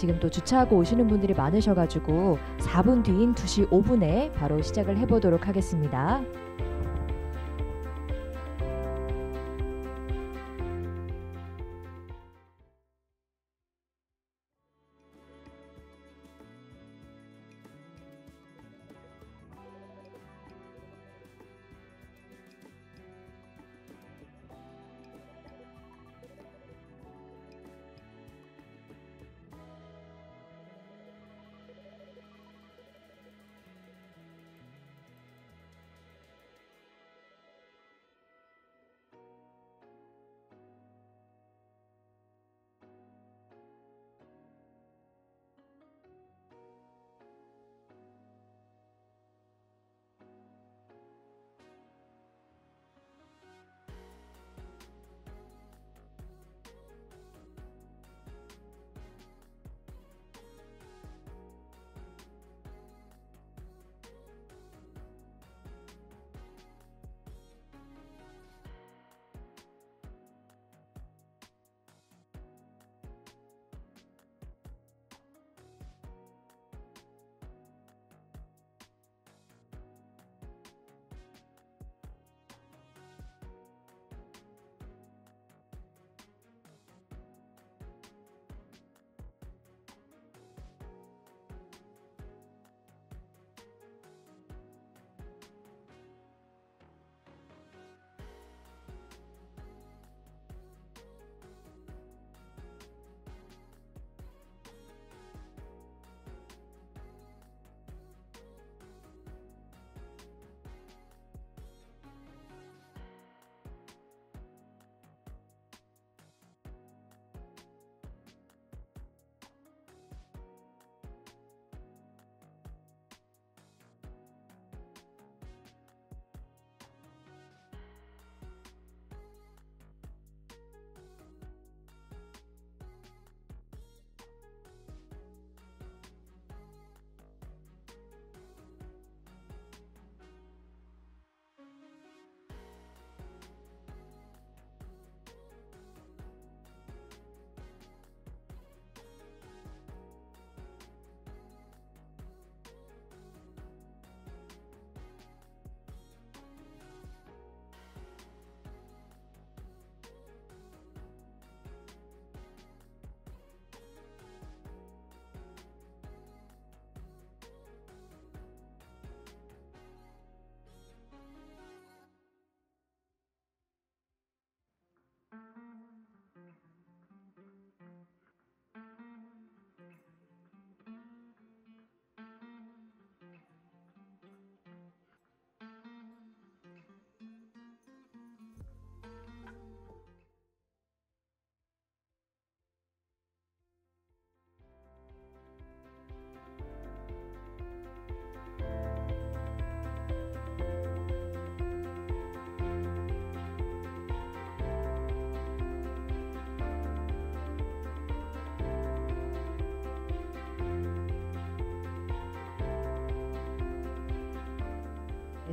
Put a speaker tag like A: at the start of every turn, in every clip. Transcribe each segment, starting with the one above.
A: 지금 또 주차하고 오시는 분들이 많으셔가지고 4분 뒤인 2시 5분에 바로 시작을 해보도록 하겠습니다.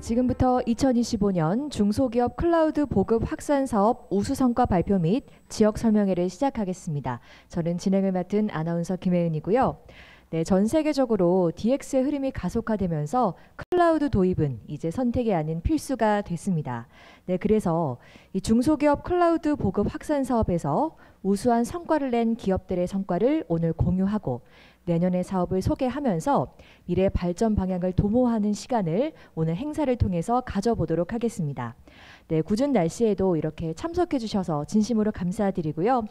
A: 지금부터 2025년 중소기업 클라우드 보급 확산 사업 우수 성과 발표 및 지역 설명회를 시작하겠습니다. 저는 진행을 맡은 아나운서 김혜은이고요. 네, 전 세계적으로 DX의 흐름이 가속화되면서 클라우드 도입은 이제 선택이 아닌 필수가 됐습니다. 네, 그래서 이 중소기업 클라우드 보급 확산 사업에서 우수한 성과를 낸 기업들의 성과를 오늘 공유하고 내년의 사업을 소개하면서 미래 발전 방향을 도모하는 시간을 오늘 행사를 통해서 가져보도록 하겠습니다. 네, 궂은 날씨에도 이렇게 참석해 주셔서 진심으로 감사드리고요.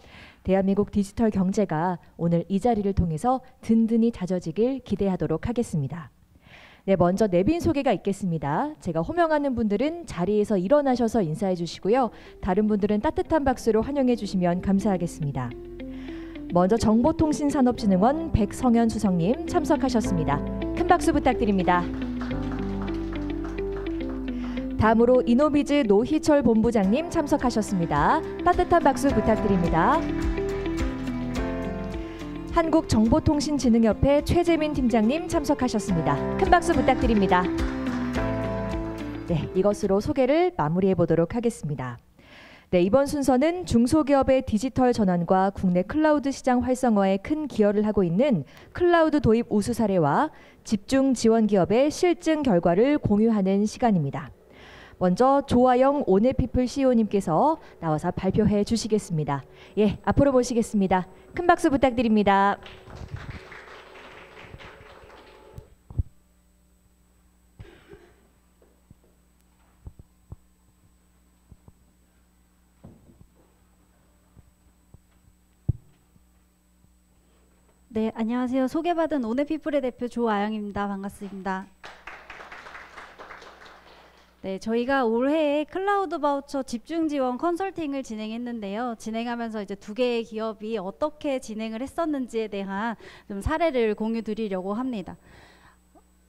A: 대한민국 디지털 경제가 오늘 이 자리를 통해서 든든히 다져지길 기대하도록 하겠습니다. 네, 먼저 내빈 소개가 있겠습니다. 제가 호명하는 분들은 자리에서 일어나셔서 인사해 주시고요. 다른 분들은 따뜻한 박수로 환영해 주시면 감사하겠습니다. 먼저 정보통신산업진흥원 백성현 수석님 참석하셨습니다. 큰 박수 부탁드립니다. 다음으로 이노비즈 노희철 본부장님 참석하셨습니다. 따뜻한 박수 부탁드립니다. 한국정보통신진흥협회 최재민 팀장님 참석하셨습니다. 큰 박수 부탁드립니다. 네, 이것으로 소개를 마무리해 보도록 하겠습니다. 네, 이번 순서는 중소기업의 디지털 전환과 국내 클라우드 시장 활성화에 큰 기여를 하고 있는 클라우드 도입 우수 사례와 집중 지원 기업의 실증 결과를 공유하는 시간입니다. 먼저 조아영 오네피플 CEO님께서 나와서 발표해 주시겠습니다. 예, 앞으로 모시겠습니다. 큰 박수 부탁드립니다.
B: 네, 안녕하세요. 소개받은 오네피플의 대표 조아영입니다. 반갑습니다. 네, 저희가 올해에 클라우드 바우처 집중 지원 컨설팅을 진행했는데요. 진행하면서 이제 두 개의 기업이 어떻게 진행을 했었는지에 대한 좀 사례를 공유 드리려고 합니다.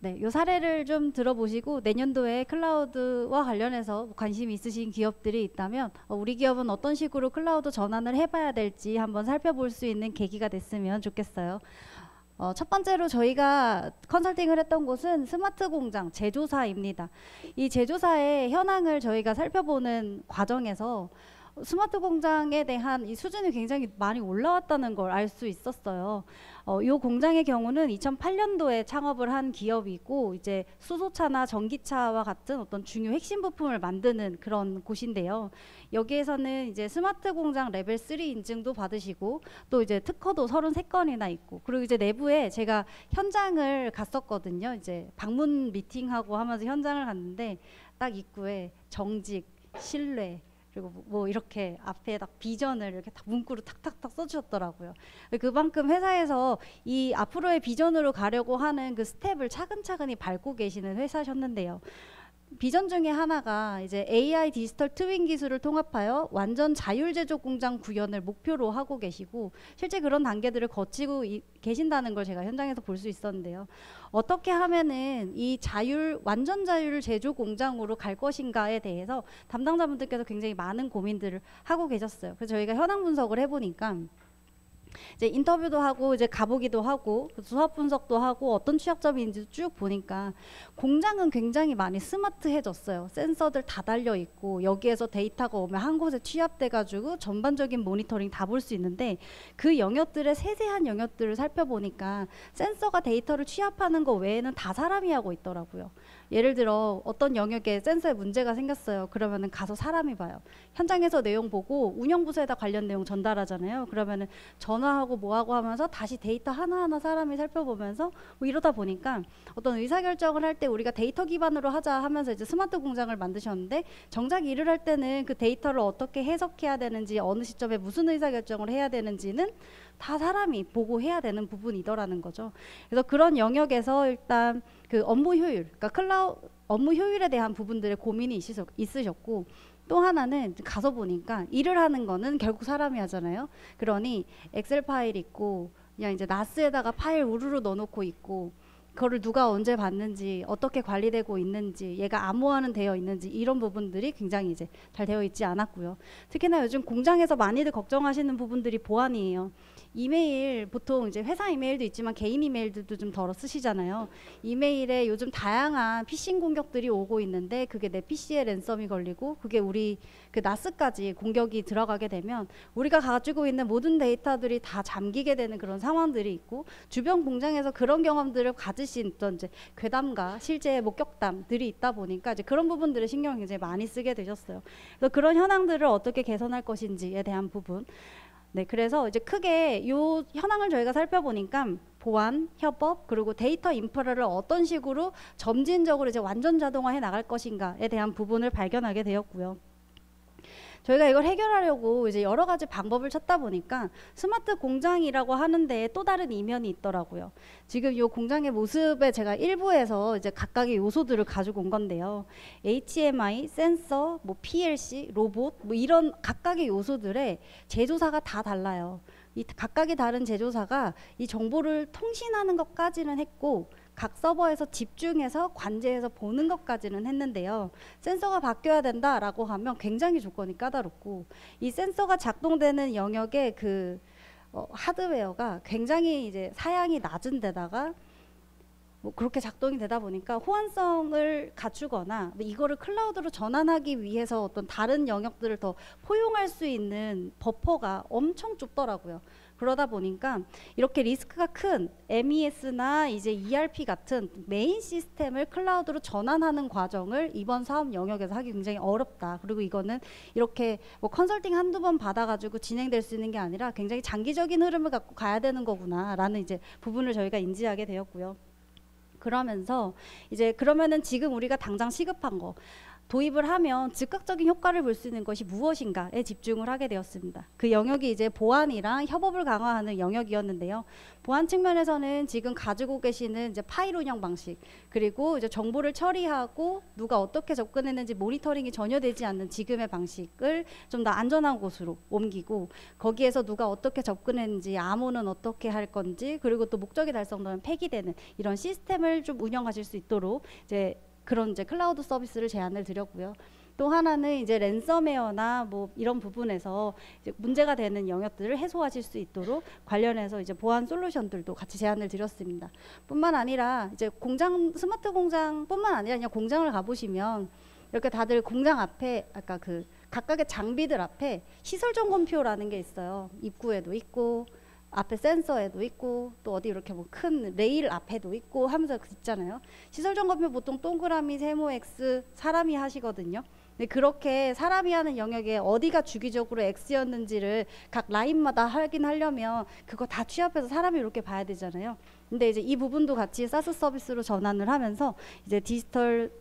B: 네, 이 사례를 좀 들어보시고 내년도에 클라우드와 관련해서 관심이 있으신 기업들이 있다면 우리 기업은 어떤 식으로 클라우드 전환을 해봐야 될지 한번 살펴볼 수 있는 계기가 됐으면 좋겠어요. 첫 번째로 저희가 컨설팅을 했던 곳은 스마트 공장 제조사입니다. 이 제조사의 현황을 저희가 살펴보는 과정에서 스마트 공장에 대한 이 수준이 굉장히 많이 올라왔다는 걸 알 수 있었어요. 이 공장의 경우는 2008년도에 창업을 한 기업이고 이제 수소차나 전기차와 같은 어떤 중요 핵심 부품을 만드는 그런 곳인데요. 여기에서는 이제 스마트 공장 레벨 3 인증도 받으시고 또 이제 특허도 33건이나 있고 그리고 이제 내부에 제가 현장을 갔었거든요. 이제 방문 미팅하고 하면서 현장을 갔는데 딱 입구에 정직, 신뢰 그리고 뭐 이렇게 앞에 딱 비전을 이렇게 딱 문구로 탁탁탁 써주셨더라고요. 그만큼 회사에서 이 앞으로의 비전으로 가려고 하는 그 스텝을 차근차근히 밟고 계시는 회사셨는데요. 비전 중에 하나가 이제 AI 디지털 트윈 기술을 통합하여 완전 자율 제조 공장 구현을 목표로 하고 계시고 실제 그런 단계들을 거치고 계신다는 걸 제가 현장에서 볼 수 있었는데요. 어떻게 하면은 이 완전 자율 제조 공장으로 갈 것인가에 대해서 담당자분들께서 굉장히 많은 고민들을 하고 계셨어요. 그래서 저희가 현황 분석을 해보니까 이제 인터뷰도 하고 이제 가보기도 하고 수합 분석도 하고 어떤 취약점인지 쭉 보니까 공장은 굉장히 많이 스마트해졌어요. 센서들 다 달려 있고 여기에서 데이터가 오면 한 곳에 취합돼 가지고 전반적인 모니터링 다 볼 수 있는데 그 영역들의 세세한 영역들을 살펴보니까 센서가 데이터를 취합하는 거 외에는 다 사람이 하고 있더라고요. 예를 들어 어떤 영역에 센서에 문제가 생겼어요. 그러면은 가서 사람이 봐요. 현장에서 내용 보고 운영부서에다 관련 내용 전달하잖아요. 그러면은 전화하고 뭐하고 하면서 다시 데이터 하나하나 사람이 살펴보면서 뭐 이러다 보니까 어떤 의사결정을 할 때 우리가 데이터 기반으로 하자 하면서 이제 스마트 공장을 만드셨는데 정작 일을 할 때는 그 데이터를 어떻게 해석해야 되는지 어느 시점에 무슨 의사결정을 해야 되는지는 다 사람이 보고 해야 되는 부분이더라는 거죠. 그래서 그런 영역에서 일단 그 업무 효율, 그러니까 업무 효율에 대한 부분들의 고민이 있으셨고 또 하나는 가서 보니까 일을 하는 거는 결국 사람이 하잖아요. 그러니 엑셀 파일 있고 그냥 이제 나스에다가 파일 우르르 넣어놓고 있고 그거를 누가 언제 봤는지 어떻게 관리되고 있는지 얘가 암호화는 되어 있는지 이런 부분들이 굉장히 이제 잘 되어 있지 않았고요. 특히나 요즘 공장에서 많이들 걱정하시는 부분들이 보안이에요. 이메일 보통 이제 회사 이메일도 있지만 개인 이메일들도 좀 덜어 쓰시잖아요. 이메일에 요즘 다양한 피싱 공격들이 오고 있는데 그게 내 PC에 랜섬이 걸리고 그게 우리 그 나스까지 공격이 들어가게 되면 우리가 가지고 있는 모든 데이터들이 다 잠기게 되는 그런 상황들이 있고 주변 공장에서 그런 경험들을 가지신 어떤 이제 괴담과 실제 목격담들이 있다 보니까 이제 그런 부분들을 신경을 굉장히 많이 쓰게 되셨어요. 그래서 그런 현황들을 어떻게 개선할 것인지에 대한 부분. 네, 그래서 이제 크게 요 현황을 저희가 살펴보니까 보안, 협업, 그리고 데이터 인프라를 어떤 식으로 점진적으로 이제 완전 자동화해 나갈 것인가에 대한 부분을 발견하게 되었고요. 저희가 이걸 해결하려고 이제 여러 가지 방법을 찾다 보니까 스마트 공장이라고 하는데 또 다른 이면이 있더라고요. 지금 이 공장의 모습에 제가 일부에서 이제 각각의 요소들을 가지고 온 건데요. HMI, 센서, 뭐 PLC, 로봇, 뭐 이런 각각의 요소들의 제조사가 다 달라요. 이 각각의 다른 제조사가 이 정보를 통신하는 것까지는 했고 각 서버에서 집중해서 관제해서 보는 것까지는 했는데요. 센서가 바뀌어야 된다라고 하면 굉장히 조건이 까다롭고 이 센서가 작동되는 영역의 그 하드웨어가 굉장히 이제 사양이 낮은 데다가 뭐 그렇게 작동이 되다 보니까 호환성을 갖추거나 이거를 클라우드로 전환하기 위해서 어떤 다른 영역들을 더 포용할 수 있는 버퍼가 엄청 좁더라고요. 그러다 보니까 이렇게 리스크가 큰 MES나 이제 ERP 같은 메인 시스템을 클라우드로 전환하는 과정을 이번 사업 영역에서 하기 굉장히 어렵다. 그리고 이거는 이렇게 뭐 컨설팅 한두 번 받아가지고 진행될 수 있는 게 아니라 굉장히 장기적인 흐름을 갖고 가야 되는 거구나라는 이제 부분을 저희가 인지하게 되었고요. 그러면서 이제 그러면은 지금 우리가 당장 시급한 거 도입을 하면 즉각적인 효과를 볼 수 있는 것이 무엇인가에 집중을 하게 되었습니다. 그 영역이 이제 보안이랑 협업을 강화하는 영역이었는데요. 보안 측면에서는 지금 가지고 계시는 이제 파일 운영 방식, 그리고 이제 정보를 처리하고 누가 어떻게 접근했는지 모니터링이 전혀 되지 않는 지금의 방식을 좀 더 안전한 곳으로 옮기고, 거기에서 누가 어떻게 접근했는지, 암호는 어떻게 할 건지, 그리고 또 목적이 달성되면 폐기되는 이런 시스템을 좀 운영하실 수 있도록 그런 이제 클라우드 서비스를 제안을 드렸고요. 또 하나는 이제 랜섬웨어나 뭐 이런 부분에서 이제 문제가 되는 영역들을 해소하실 수 있도록 관련해서 이제 보안 솔루션들도 같이 제안을 드렸습니다. 뿐만 아니라 이제 스마트 공장뿐만 아니라 그냥 공장을 가보시면 이렇게 다들 공장 앞에 아까 그 각각의 장비들 앞에 시설 점검표라는 게 있어요. 입구에도 있고 앞에 센서에도 있고 또 어디 이렇게 뭐 큰 레일 앞에도 있고 하면서 있잖아요. 시설 점검표 보통 동그라미, 세모, X 사람이 하시거든요. 근데 그렇게 사람이 하는 영역에 어디가 주기적으로 X였는지를 각 라인마다 확인하려면 그거 다 취합해서 사람이 이렇게 봐야 되잖아요. 근데 이제 이 부분도 같이 사스 서비스로 전환을 하면서 이제 디지털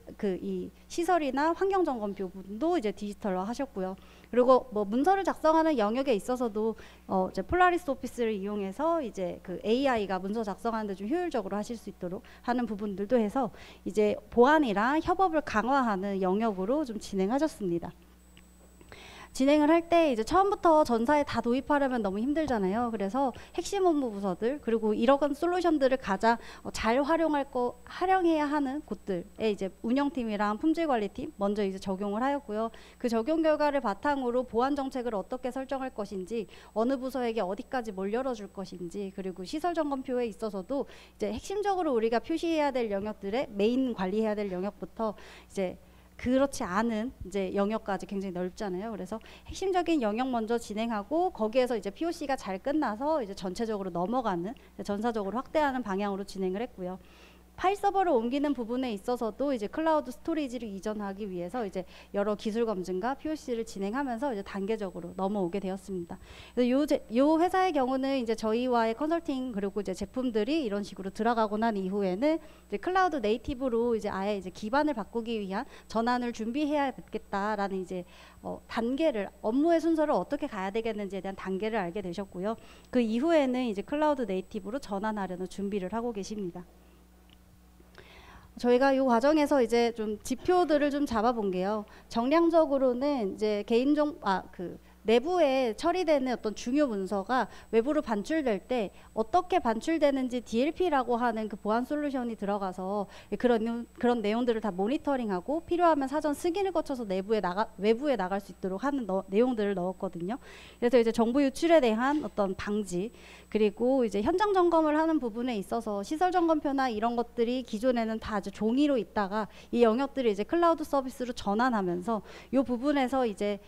B: 이 시설이나 환경 점검표 부분도 이제 디지털화 하셨고요. 그리고 뭐 문서를 작성하는 영역에 있어서도 이제 폴라리스 오피스를 이용해서 이제 그 AI가 문서 작성하는데 좀 효율적으로 하실 수 있도록 하는 부분들도 해서 이제 보안이랑 협업을 강화하는 영역으로 좀 진행하셨습니다. 진행을 할 때 이제 처음부터 전사에 다 도입하려면 너무 힘들잖아요. 그래서 핵심 업무 부서들 그리고 이러한 솔루션들을 가장 잘 활용해야 하는 곳들에 이제 운영팀이랑 품질관리팀 먼저 이제 적용을 하였고요. 그 적용 결과를 바탕으로 보안 정책을 어떻게 설정할 것인지, 어느 부서에게 어디까지 뭘 열어줄 것인지, 그리고 시설 점검표에 있어서도 이제 핵심적으로 우리가 표시해야 될 영역들의 메인 관리해야 될 영역부터 이제 그렇지 않은 이제 영역까지 굉장히 넓잖아요. 그래서 핵심적인 영역 먼저 진행하고 거기에서 이제 POC가 잘 끝나서 이제 전체적으로 넘어가는 전사적으로 확대하는 방향으로 진행을 했고요. 파일 서버를 옮기는 부분에 있어서도 이제 클라우드 스토리지를 이전하기 위해서 이제 여러 기술 검증과 POC를 진행하면서 이제 단계적으로 넘어오게 되었습니다. 그래서 요 회사의 경우는 이제 저희와의 컨설팅 그리고 이제 제품들이 이런 식으로 들어가고 난 이후에는 이제 클라우드 네이티브로 이제 아예 이제 기반을 바꾸기 위한 전환을 준비해야겠다라는 이제 단계를, 업무의 순서를 어떻게 가야 되겠는지에 대한 단계를 알게 되셨고요. 그 이후에는 이제 클라우드 네이티브로 전환하려는 준비를 하고 계십니다. 저희가 이 과정에서 이제 좀 지표들을 좀 잡아본 게요. 정량적으로는 이제 내부에 처리되는 어떤 중요 문서가 외부로 반출될 때 어떻게 반출되는지 DLP라고 하는 그 보안 솔루션이 들어가서 그런 내용들을 다 모니터링하고 필요하면 사전 승인을 거쳐서 외부에 나갈 수 있도록 하는 내용들을 넣었거든요. 그래서 이제 정보 유출에 대한 어떤 방지, 그리고 이제 현장 점검을 하는 부분에 있어서 시설 점검표나 이런 것들이 기존에는 다 아주 종이로 있다가 이 영역들을 이제 클라우드 서비스로 전환하면서 이 부분에서 이제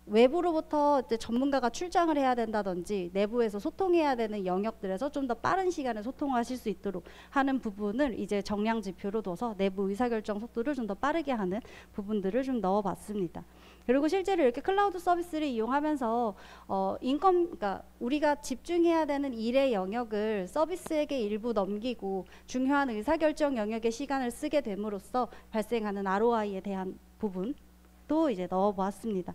B: 외부로부터 이제 전문가가 출장을 해야 된다든지 내부에서 소통해야 되는 영역들에서 좀 더 빠른 시간에 소통하실 수 있도록 하는 부분을 이제 정량 지표로 둬서 내부 의사결정 속도를 좀 더 빠르게 하는 부분들을 좀 넣어봤습니다. 그리고 실제로 이렇게 클라우드 서비스를 이용하면서 그러니까 우리가 집중해야 되는 일의 영역을 서비스에게 일부 넘기고 중요한 의사결정 영역에 시간을 쓰게 됨으로써 발생하는 ROI에 대한 부분도 이제 넣어보았습니다.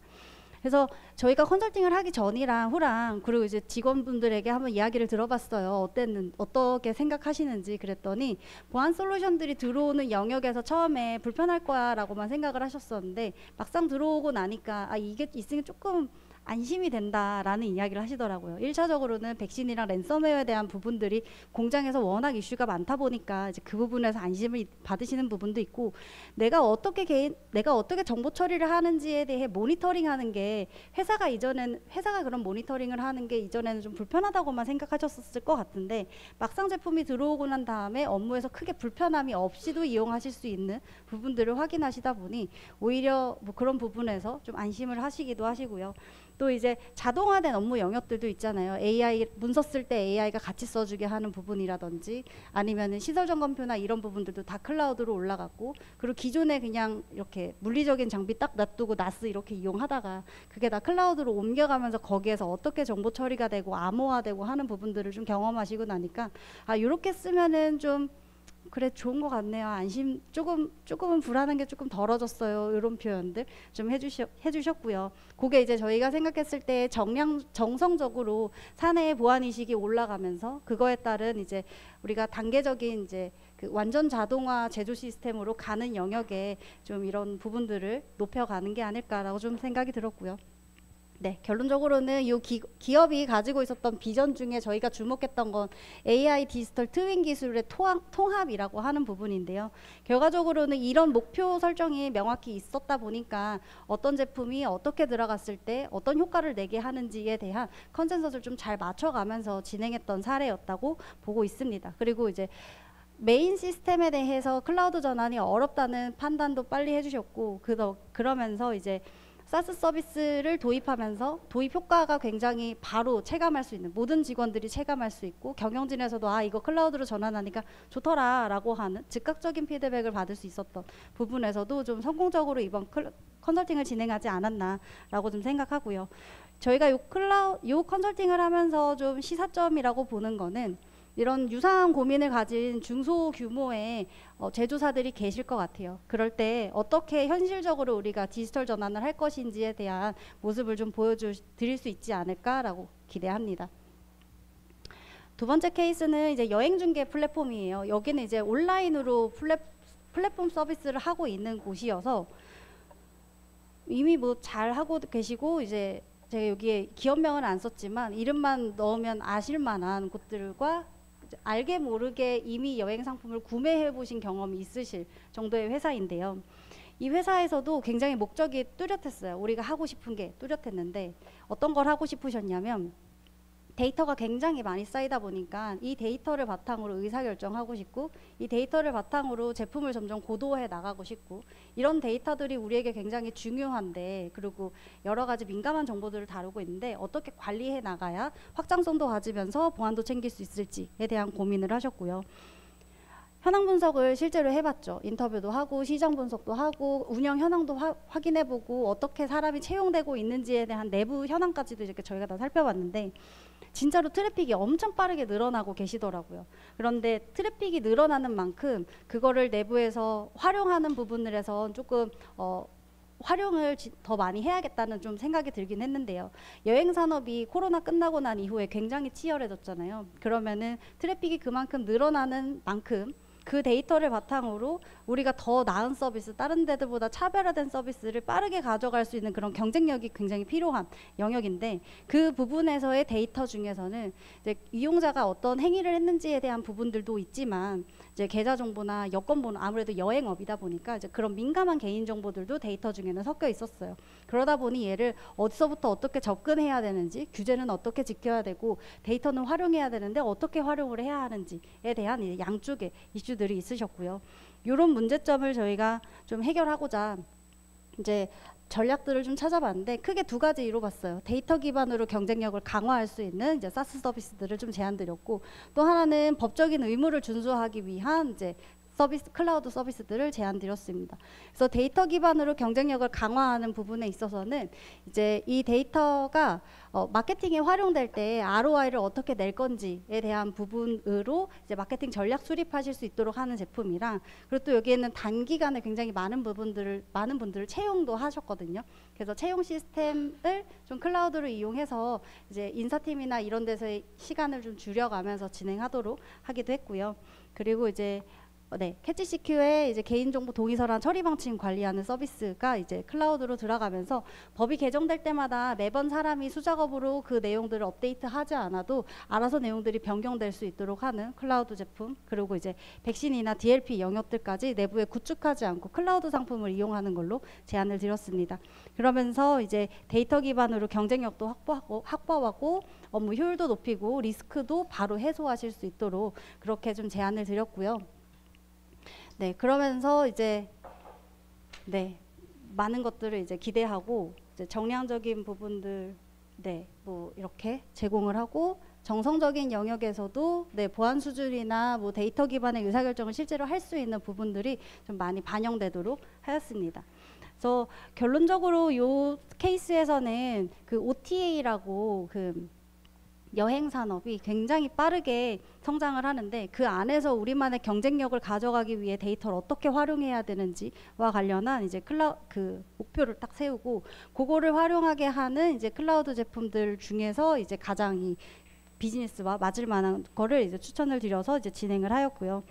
B: 그래서 저희가 컨설팅을 하기 전이랑 후랑 그리고 이제 직원분들에게 한번 이야기를 들어봤어요. 어떻게 생각하시는지. 그랬더니 보안 솔루션들이 들어오는 영역에서 처음에 불편할 거야 라고만 생각을 하셨었는데 막상 들어오고 나니까 이게 있으면 조금 안심이 된다라는 이야기를 하시더라고요. 1차적으로는 백신이랑 랜섬웨어에 대한 부분들이 공장에서 워낙 이슈가 많다 보니까 이제 그 부분에서 안심을 받으시는 부분도 있고, 내가 어떻게 정보 처리를 하는지에 대해 모니터링하는 게 회사가 그런 모니터링을 하는 게 이전에는 좀 불편하다고만 생각하셨을 것 같은데, 막상 제품이 들어오고 난 다음에 업무에서 크게 불편함이 없이도 이용하실 수 있는 부분들을 확인하시다 보니 오히려 뭐 그런 부분에서 좀 안심을 하시기도 하시고요. 또 이제 자동화된 업무 영역들도 있잖아요. AI 문서 쓸 때 AI가 같이 써주게 하는 부분이라든지, 아니면은 시설 점검표나 이런 부분들도 다 클라우드로 올라갔고, 그리고 기존에 그냥 이렇게 물리적인 장비 딱 놔두고 나스 이렇게 이용하다가 그게 다 클라우드로 옮겨가면서 거기에서 어떻게 정보 처리가 되고 암호화되고 하는 부분들을 좀 경험하시고 나니까, 아, 이렇게 쓰면은 좀 그래 좋은 것 같네요. 안심 조금은 불안한 게 조금 덜어졌어요. 이런 표현들 좀 해주셨고요. 그게 이제 저희가 생각했을 때 정성적으로 사내의 보안 의식이 올라가면서 그거에 따른 이제 우리가 단계적인 이제 그 완전 자동화 제조 시스템으로 가는 영역에 좀 이런 부분들을 높여가는 게 아닐까라고 좀 생각이 들었고요. 네, 결론적으로는 이 기업이 가지고 있었던 비전 중에 저희가 주목했던 건 AI 디지털 트윈 기술의 통합이라고 하는 부분인데요. 결과적으로는 이런 목표 설정이 명확히 있었다 보니까 어떤 제품이 어떻게 들어갔을 때 어떤 효과를 내게 하는지에 대한 컨센서스를 좀 잘 맞춰가면서 진행했던 사례였다고 보고 있습니다. 그리고 이제 메인 시스템에 대해서 클라우드 전환이 어렵다는 판단도 빨리 해주셨고, 그러면서 이제 사스 서비스를 도입하면서 도입 효과가 굉장히 바로 체감할 수 있는, 모든 직원들이 체감할 수 있고 경영진에서도 아 이거 클라우드로 전환하니까 좋더라 라고 하는 즉각적인 피드백을 받을 수 있었던 부분에서도 좀 성공적으로 이번 컨설팅을 진행하지 않았나 라고 좀 생각하고요. 저희가 요 컨설팅을 하면서 좀 시사점이라고 보는 거는, 이런 유사한 고민을 가진 중소규모의 제조사들이 계실 것 같아요. 그럴 때 어떻게 현실적으로 우리가 디지털 전환을 할 것인지에 대한 모습을 좀 보여드릴 수 있지 않을까라고 기대합니다. 두 번째 케이스는 이제 여행중개 플랫폼이에요. 여기는 이제 온라인으로 플랫폼 서비스를 하고 있는 곳이어서 이미 뭐 잘 하고 계시고, 이제 제가 여기에 기업명은 안 썼지만 이름만 넣으면 아실 만한 곳들과 알게 모르게 이미 여행 상품을 구매해 보신 경험이 있으실 정도의 회사인데요. 이 회사에서도 굉장히 목적이 뚜렷했어요. 우리가 하고 싶은 게 뚜렷했는데, 어떤 걸 하고 싶으셨냐면, 데이터가 굉장히 많이 쌓이다 보니까 이 데이터를 바탕으로 의사결정하고 싶고, 이 데이터를 바탕으로 제품을 점점 고도화해 나가고 싶고, 이런 데이터들이 우리에게 굉장히 중요한데, 그리고 여러 가지 민감한 정보들을 다루고 있는데 어떻게 관리해 나가야 확장성도 가지면서 보안도 챙길 수 있을지에 대한 고민을 하셨고요. 현황 분석을 실제로 해봤죠. 인터뷰도 하고 시장 분석도 하고 운영 현황도 확인해보고 어떻게 사람이 채용되고 있는지에 대한 내부 현황까지도 이렇게 저희가 다 살펴봤는데, 진짜로 트래픽이 엄청 빠르게 늘어나고 계시더라고요. 그런데 트래픽이 늘어나는 만큼 그거를 내부에서 활용하는 부분에서 조금 활용을 더 많이 해야겠다는 좀 생각이 들긴 했는데요. 여행 산업이 코로나 끝나고 난 이후에 굉장히 치열해졌잖아요. 그러면은 트래픽이 그만큼 늘어나는 만큼 그 데이터를 바탕으로 우리가 더 나은 서비스, 다른 데들보다 차별화된 서비스를 빠르게 가져갈 수 있는 그런 경쟁력이 굉장히 필요한 영역인데, 그 부분에서의 데이터 중에서는 이제 이용자가 어떤 행위를 했는지에 대한 부분들도 있지만, 이제 계좌 정보나 여권 번호, 아무래도 여행업이다 보니까 이제 그런 민감한 개인 정보들도 데이터 중에는 섞여 있었어요. 그러다 보니 얘를 어디서부터 어떻게 접근해야 되는지, 규제는 어떻게 지켜야 되고, 데이터는 활용해야 되는데 어떻게 활용을 해야 하는지에 대한 이제 양쪽의 이슈들이 있으셨고요. 이런 문제점을 저희가 좀 해결하고자 이제 전략들을 좀 찾아봤는데, 크게 두 가지로 봤어요. 데이터 기반으로 경쟁력을 강화할 수 있는 이제 사스 서비스들을 좀 제안드렸고, 또 하나는 법적인 의무를 준수하기 위한 이제 클라우드 서비스들을 제안드렸습니다. 그래서 데이터 기반으로 경쟁력을 강화하는 부분에 있어서는 이제 이 데이터가 마케팅에 활용될 때 ROI를 어떻게 낼 건지에 대한 부분으로 이제 마케팅 전략 수립하실 수 있도록 하는 제품이랑, 그리고 또 여기에는 단기간에 굉장히 많은 분들을 채용도 하셨거든요. 그래서 채용 시스템을 좀 클라우드로 이용해서 이제 인사팀이나 이런 데서의 시간을 좀 줄여가면서 진행하도록 하기도 했고요. 그리고 이제 네, 캐치CQ의 이제 개인정보 동의서란 처리 방침 관리하는 서비스가 이제 클라우드로 들어가면서 법이 개정될 때마다 매번 사람이 수작업으로 그 내용들을 업데이트하지 않아도 알아서 내용들이 변경될 수 있도록 하는 클라우드 제품, 그리고 이제 백신이나 DLP 영역들까지 내부에 구축하지 않고 클라우드 상품을 이용하는 걸로 제안을 드렸습니다. 그러면서 이제 데이터 기반으로 경쟁력도 확보하고 업무 효율도 높이고 리스크도 바로 해소하실 수 있도록 그렇게 좀 제안을 드렸고요. 네, 그러면서 이제 많은 것들을 이제 기대하고 이제 정량적인 부분들 뭐 이렇게 제공을 하고 정성적인 영역에서도 보안 수준이나 뭐 데이터 기반의 의사결정을 실제로 할 수 있는 부분들이 좀 많이 반영되도록 하였습니다. 그래서 결론적으로 이 케이스에서는 그 OTA라고 그 여행 산업이 굉장히 빠르게 성장을 하는데 그 안에서 우리만의 경쟁력을 가져가기 위해 데이터를 어떻게 활용해야 되는지와 관련한 이제 그 목표를 딱 세우고 그거를 활용하게 하는 이제 클라우드 제품들 중에서 이제 가장 이 비즈니스와 맞을 만한 거를 이제 추천을 드려서 이제 진행을 하였고요.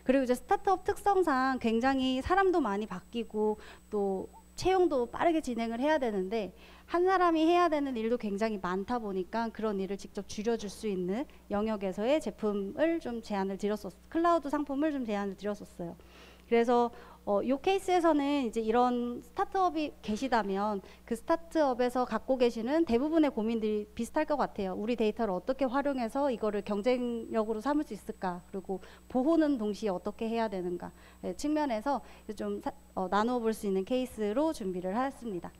B: 그리고 이제 스타트업 특성상 굉장히 사람도 많이 바뀌고 또 채용도 빠르게 진행을 해야 되는데 한 사람이 해야 되는 일도 굉장히 많다 보니까 그런 일을 직접 줄여줄 수 있는 영역에서의 제품을 좀 제안을 드렸었어요. 클라우드 상품을 좀 제안을 드렸었어요. 그래서 이 케이스에서는 이제 이런 스타트업이 계시다면 그 스타트업에서 갖고 계시는 대부분의 고민들이 비슷할 것 같아요. 우리 데이터를 어떻게 활용해서 이거를 경쟁력으로 삼을 수 있을까? 그리고 보호는 동시에 어떻게 해야 되는가? 측면에서 좀 나누어 볼 수 있는 케이스로 준비를 하였습니다.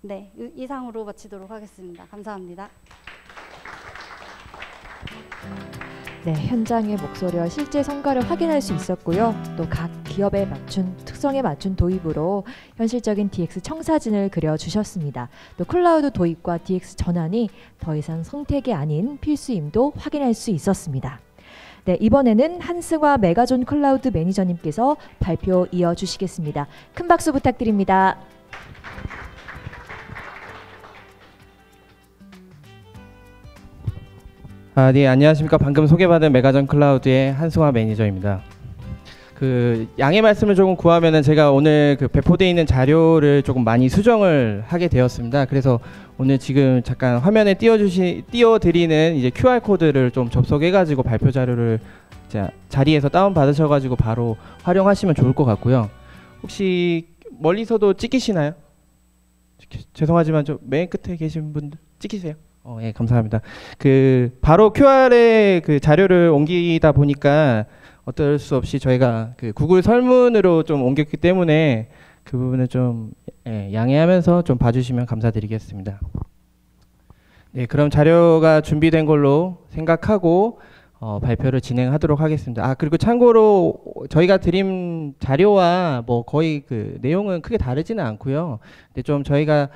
B: 네, 이상으로 마치도록 하겠습니다. 감사합니다.
A: 네, 현장의 목소리와 실제 성과를 확인할 수 있었고요. 또 각 기업에 맞춘 특성에 맞춘 도입으로 현실적인 DX 청사진을 그려주셨습니다. 또 클라우드 도입과 DX 전환이 더 이상 선택이 아닌 필수임도 확인할 수 있었습니다. 네, 이번에는 한승화 메가존 클라우드 매니저님께서 발표 이어주시겠습니다. 큰 박수 부탁드립니다.
C: 네, 안녕하십니까. 방금 소개받은 메가존 클라우드의 한승화 매니저입니다. 그 양해 말씀을 조금 구하면은 제가 오늘 그 배포되어 있는 자료를 조금 많이 수정을 하게 되었습니다. 그래서 오늘 지금 잠깐 화면에 띄워드리는 이제 QR 코드를 좀 접속해가지고 발표 자료를 자리에서 다운 받으셔가지고 바로 활용하시면 좋을 것 같고요. 혹시 멀리서도 찍히시나요? 죄송하지만 좀 맨 끝에 계신 분들 찍히세요? 예, 감사합니다. 그 바로 QR에 그 자료를 옮기다 보니까 어쩔 수 없이 저희가 그 구글 설문으로 좀 옮겼기 때문에 그 부분을 좀 양해하면서 좀 봐주시면 감사드리겠습니다. 네, 그럼 자료가 준비된 걸로 생각하고 발표를 진행하도록 하겠습니다. 그리고 참고로 저희가 드린 자료와 뭐 거의 그 내용은 크게 다르지는 않고요. 근데 좀 저희가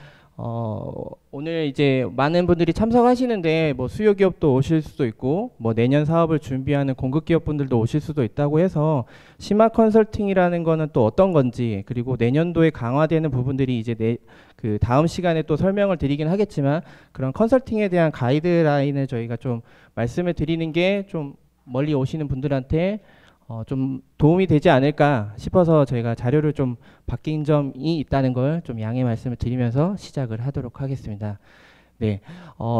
C: 오늘 이제 많은 분들이 참석하시는데 뭐 수요 기업도 오실 수도 있고 뭐 내년 사업을 준비하는 공급 기업분들도 오실 수도 있다고 해서 심화 컨설팅이라는 거는 또 어떤 건지, 그리고 내년도에 강화되는 부분들이 이제 그 다음 시간에 또 설명을 드리긴 하겠지만 그런 컨설팅에 대한 가이드라인을 저희가 좀 말씀을 드리는 게 좀 멀리 오시는 분들한테 좀 도움이 되지 않을까 싶어서 저희가 자료를 좀 바뀐 점이 있다는 걸 좀 양해 말씀을 드리면서 시작을 하도록 하겠습니다. 네,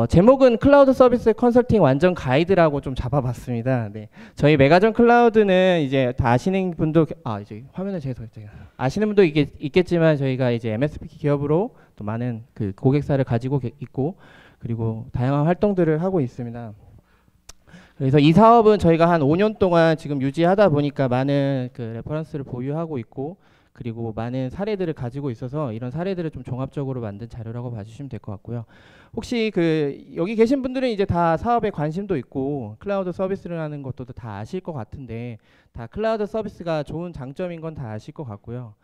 C: 제목은 클라우드 서비스 컨설팅 완전 가이드라고 좀 잡아봤습니다. 네, 저희 메가존 클라우드는 이제 다 아시는 분도 이제 화면을 제가 아시는 분도 있겠지만 저희가 이제 MSP 기업으로 또 많은 그 고객사를 가지고 있고 그리고 다양한 활동들을 하고 있습니다. 그래서 이 사업은 저희가 한 5년 동안 지금 유지하다 보니까 많은 그 레퍼런스를 보유하고 있고 그리고 많은 사례들을 가지고 있어서 이런 사례들을 좀 종합적으로 만든 자료라고 봐주시면 될 것 같고요. 혹시 그 여기 계신 분들은 이제 다 사업에 관심도 있고 클라우드 서비스를 하는 것도 다 아실 것 같은데 다 클라우드 서비스가 좋은 장점인 건 다 아실 것 같고요.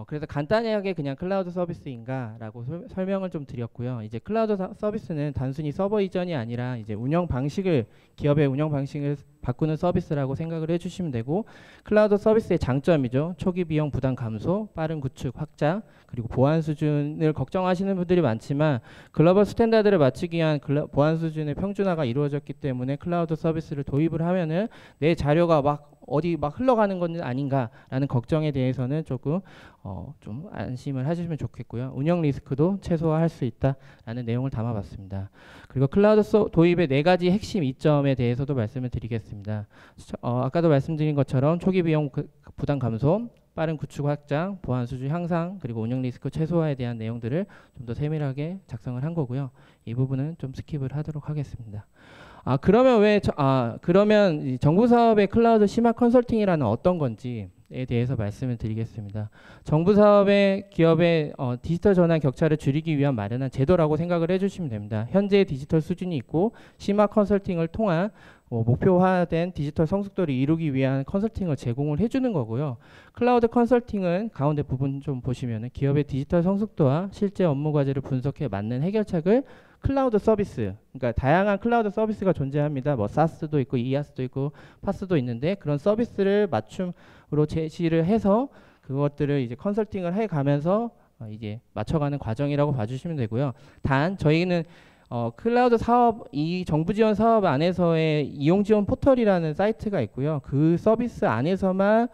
C: 그래서 간단하게 그냥 클라우드 서비스인가 라고 설명을 좀 드렸고요. 이제 클라우드 서비스는 단순히 서버 이전이 아니라 이제 기업의 운영 방식을 바꾸는 서비스라고 생각을 해주시면 되고, 클라우드 서비스의 장점이죠. 초기 비용 부담 감소, 빠른 구축 확장, 그리고 보안 수준을 걱정하시는 분들이 많지만 글로벌 스탠다드를 맞추기 위한 보안 수준의 평준화가 이루어졌기 때문에 클라우드 서비스를 도입을 하면은 내 자료가 막 어디 막 흘러가는 건 아닌가라는 걱정에 대해서는 조금 좀 안심을 하시면 좋겠고요. 운영 리스크도 최소화할 수 있다라는 내용을 담아봤습니다. 그리고 클라우드 도입의 4가지 핵심 이점에 대해서도 말씀을 드리겠습니다. 아까도 말씀드린 것처럼 초기 비용 부담 감소, 빠른 구축 확장, 보안 수준 향상, 그리고 운영 리스크 최소화에 대한 내용들을 좀 더 세밀하게 작성을 한 거고요. 이 부분은 좀 스킵을 하도록 하겠습니다. 그러면 이 정부 사업의 클라우드 심화 컨설팅이라는 어떤 건지에 대해서 말씀을 드리겠습니다. 정부 사업의 기업의 디지털 전환 격차를 줄이기 위한 마련한 제도라고 생각을 해주시면 됩니다. 현재의 디지털 수준이 있고 심화 컨설팅을 통한 목표화된 디지털 성숙도를 이루기 위한 컨설팅을 제공을 해주는 거고요. 클라우드 컨설팅은 가운데 부분 좀 보시면은 기업의 디지털 성숙도와 실제 업무 과제를 분석해 맞는 해결책을 클라우드 서비스, 그러니까 다양한 클라우드 서비스가 존재합니다. 뭐 사스도 있고 이아스도 있고 파스도 있는데 그런 서비스를 맞춤으로 제시를 해서 그것들을 이제 컨설팅을 해가면서 이제 맞춰가는 과정이라고 봐주시면 되고요. 단 저희는 클라우드 사업, 이 정부 지원 사업 안에서의 이용 지원 포털이라는 사이트가 있고요. 그 서비스 안에서만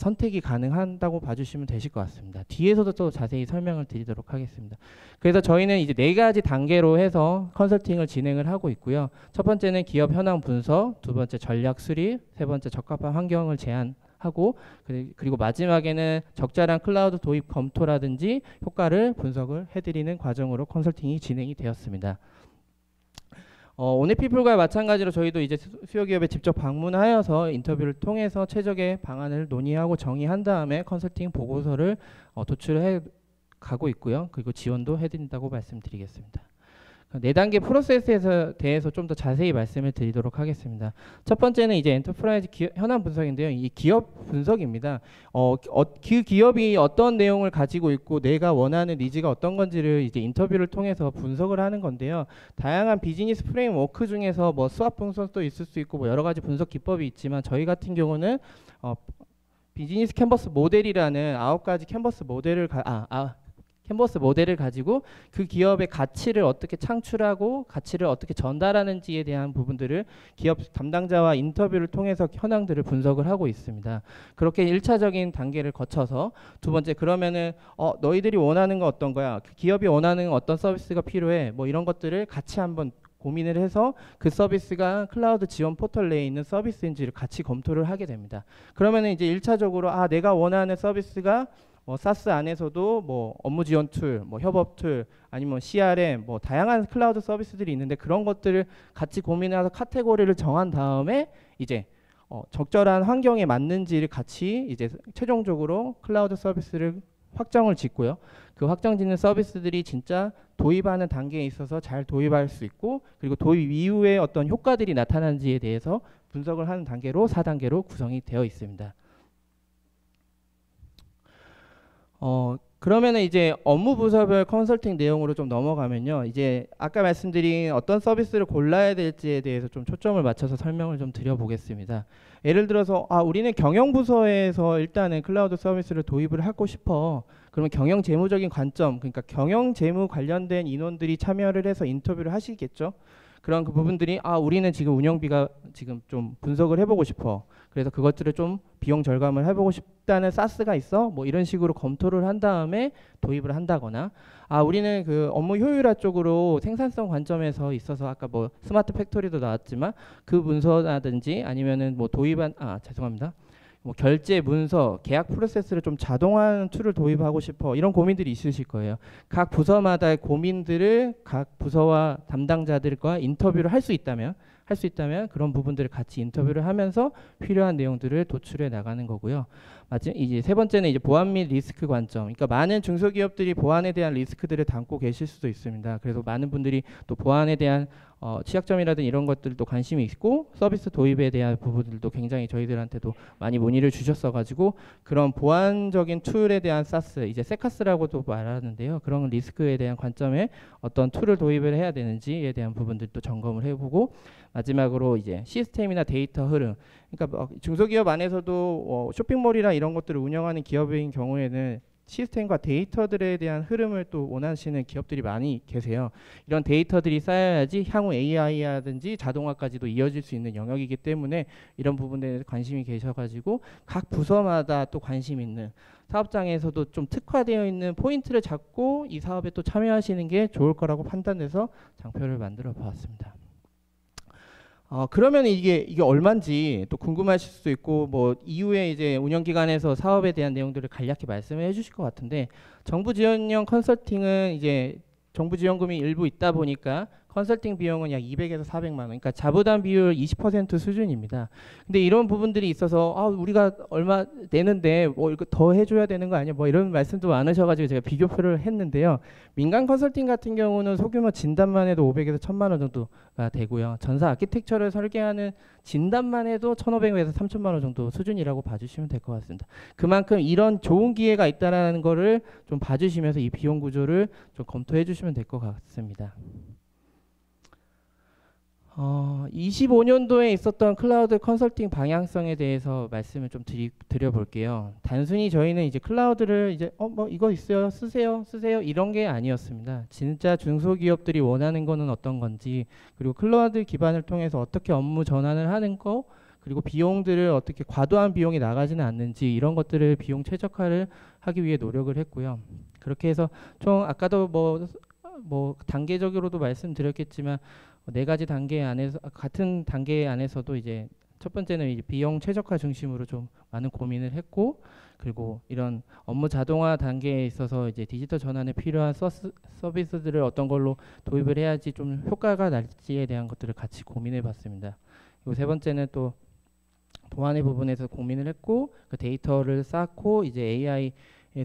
C: 선택이 가능하다고 봐주시면 되실 것 같습니다. 뒤에서도 또 자세히 설명을 드리도록 하겠습니다. 그래서 저희는 이제 4가지 단계로 해서 컨설팅을 진행을 하고 있고요. 첫 번째는 기업 현황 분석, 두 번째 전략 수립, 세 번째 적합한 환경을 제안하고, 그리고 마지막에는 적절한 클라우드 도입 검토라든지 효과를 분석을 해드리는 과정으로 컨설팅이 진행이 되었습니다. 온에피플과 마찬가지로 저희도 이제 수요 기업에 직접 방문하여서 인터뷰를 통해서 최적의 방안을 논의하고 정의한 다음에 컨설팅 보고서를 도출해 가고 있고요. 그리고 지원도 해드린다고 말씀드리겠습니다. 4단계 프로세스에 대해서 좀 더 자세히 말씀을 드리도록 하겠습니다. 첫 번째는 이제 엔터프라이즈 현황 분석인데요. 이 기업 분석입니다. 그 기업이 어떤 내용을 가지고 있고 내가 원하는 니즈가 어떤 건지를 이제 인터뷰를 통해서 분석을 하는 건데요. 다양한 비즈니스 프레임워크 중에서 뭐 수압 분석도 있을 수 있고 뭐 여러 가지 분석 기법이 있지만 저희 같은 경우는 비즈니스 캔버스 모델이라는 9가지 캔버스 모델을 캔버스 모델을 가지고 그 기업의 가치를 어떻게 창출하고 가치를 어떻게 전달하는지에 대한 부분들을 기업 담당자와 인터뷰를 통해서 현황들을 분석을 하고 있습니다. 그렇게 1차적인 단계를 거쳐서 두 번째, 그러면은 너희들이 원하는 건 어떤 거야? 그 기업이 원하는 어떤 서비스가 필요해? 뭐 이런 것들을 같이 한번 고민을 해서 그 서비스가 클라우드 지원 포털 내에 있는 서비스인지를 같이 검토를 하게 됩니다. 그러면은 이제 1차적으로 내가 원하는 서비스가 뭐 사스 안에서도 뭐 업무 지원 툴, 뭐 협업 툴, 아니면 CRM, 뭐 다양한 클라우드 서비스들이 있는데 그런 것들을 같이 고민해서 카테고리를 정한 다음에 이제 적절한 환경에 맞는지를 같이 이제 최종적으로 클라우드 서비스를 확정을 짓고요. 그 확정 짓는 서비스들이 진짜 도입하는 단계에 있어서 잘 도입할 수 있고, 그리고 도입 이후에 어떤 효과들이 나타나는지에 대해서 분석을 하는 단계로 4단계로 구성이 되어 있습니다. 그러면은 이제 업무 부서별 컨설팅 내용으로 좀 넘어가면요. 이제 아까 말씀드린 어떤 서비스를 골라야 될지에 대해서 좀 초점을 맞춰서 설명을 좀 드려보겠습니다. 예를 들어서 우리는 경영 부서에서 일단은 클라우드 서비스를 도입을 하고 싶어. 그러면 경영 재무적인 관점, 그러니까 경영 재무 관련된 인원들이 참여를 해서 인터뷰를 하시겠죠. 그런 그 부분들이 우리는 지금 운영비가 지금 좀 분석을 해보고 싶어. 그래서 그것들을 좀 비용 절감을 해보고 싶다는 사스가 있어. 뭐 이런 식으로 검토를 한 다음에 도입을 한다거나, 우리는 그 업무 효율화 쪽으로 생산성 관점에서 있어서 아까 뭐 스마트 팩토리도 나왔지만 그 문서라든지 아니면은 뭐 도입한 뭐 결제 문서, 계약 프로세스를 좀 자동화하는 툴을 도입하고 싶어. 이런 고민들이 있으실 거예요. 각 부서마다의 고민들을 각 부서와 담당자들과 인터뷰를 할 수 있다면 그런 부분들을 같이 인터뷰를 하면서 필요한 내용들을 도출해 나가는 거고요. 이제 세 번째는 이제 보안 및 리스크 관점. 그러니까 많은 중소기업들이 보안에 대한 리스크들을 담고 계실 수도 있습니다. 그래서 많은 분들이 또 보안에 대한 취약점이라든 이런 것들도 관심이 있고 서비스 도입에 대한 부분들도 굉장히 저희들한테도 많이 문의를 주셨어가지고 그런 보안적인 툴에 대한 사스, 이제 세카스라고도 말하는데요. 그런 리스크에 대한 관점에 어떤 툴을 도입을 해야 되는지에 대한 부분들도 점검을 해보고 마지막으로 이제 시스템이나 데이터 흐름. 그러니까 중소기업 안에서도 쇼핑몰이나 이런 것들을 운영하는 기업인 경우에는 시스템과 데이터들에 대한 흐름을 또 원하시는 기업들이 많이 계세요. 이런 데이터들이 쌓여야지 향후 AI라든지 자동화까지도 이어질 수 있는 영역이기 때문에 이런 부분에 관심이 계셔가지고 각 부서마다 또 관심 있는 사업장에서도 좀 특화되어 있는 포인트를 잡고 이 사업에 또 참여하시는 게 좋을 거라고 판단해서 장표를 만들어 보았습니다. 그러면 이게 얼마인지 또 궁금하실 수도 있고 뭐 이후에 이제 운영기관에서 사업에 대한 내용들을 간략히 말씀을 해주실 것 같은데 정부 지원형 컨설팅은 이제 정부 지원금이 일부 있다 보니까 컨설팅 비용은 약 200에서 400만 원, 그러니까 자부담 비율 20% 수준입니다. 근데 이런 부분들이 있어서 우리가 얼마 내는데 뭐 이거 더 해줘야 되는 거 아니야? 뭐 이런 말씀도 많으셔가지고 제가 비교표를 했는데요. 민간 컨설팅 같은 경우는 소규모 진단만 해도 500에서 1000만 원 정도가 되고요. 전사 아키텍처를 설계하는 진단만 해도 1,500에서 3,000만 원 정도 수준이라고 봐주시면 될 것 같습니다. 그만큼 이런 좋은 기회가 있다라는 거를 좀 봐주시면서 이 비용 구조를 좀 검토해 주시면 될 것 같습니다. 25년도에 있었던 클라우드 컨설팅 방향성에 대해서 말씀을 좀 드려볼게요. 단순히 저희는 이제 클라우드를 이제 뭐 이거 있어요, 쓰세요 이런 게 아니었습니다. 진짜 중소기업들이 원하는 거는 어떤 건지, 그리고 클라우드 기반을 통해서 어떻게 업무 전환을 하는 거, 그리고 비용들을 어떻게 과도한 비용이 나가지는 않는지 이런 것들을 비용 최적화를 하기 위해 노력을 했고요. 그렇게 해서 총 아까도 뭐 단계적으로도 말씀드렸겠지만 네 가지 단계 안에서 같은 단계 안에서도 이제 첫 번째는 이제 비용 최적화 중심으로 좀 많은 고민을 했고, 그리고 이런 업무 자동화 단계에 있어서 이제 디지털 전환에 필요한 서비스들을 어떤 걸로 도입을 해야지 좀 효과가 날지에 대한 것들을 같이 고민해 봤습니다. 그리고 세 번째는 또 보안의 부분에서 고민을 했고, 그 데이터를 쌓고 이제 AI에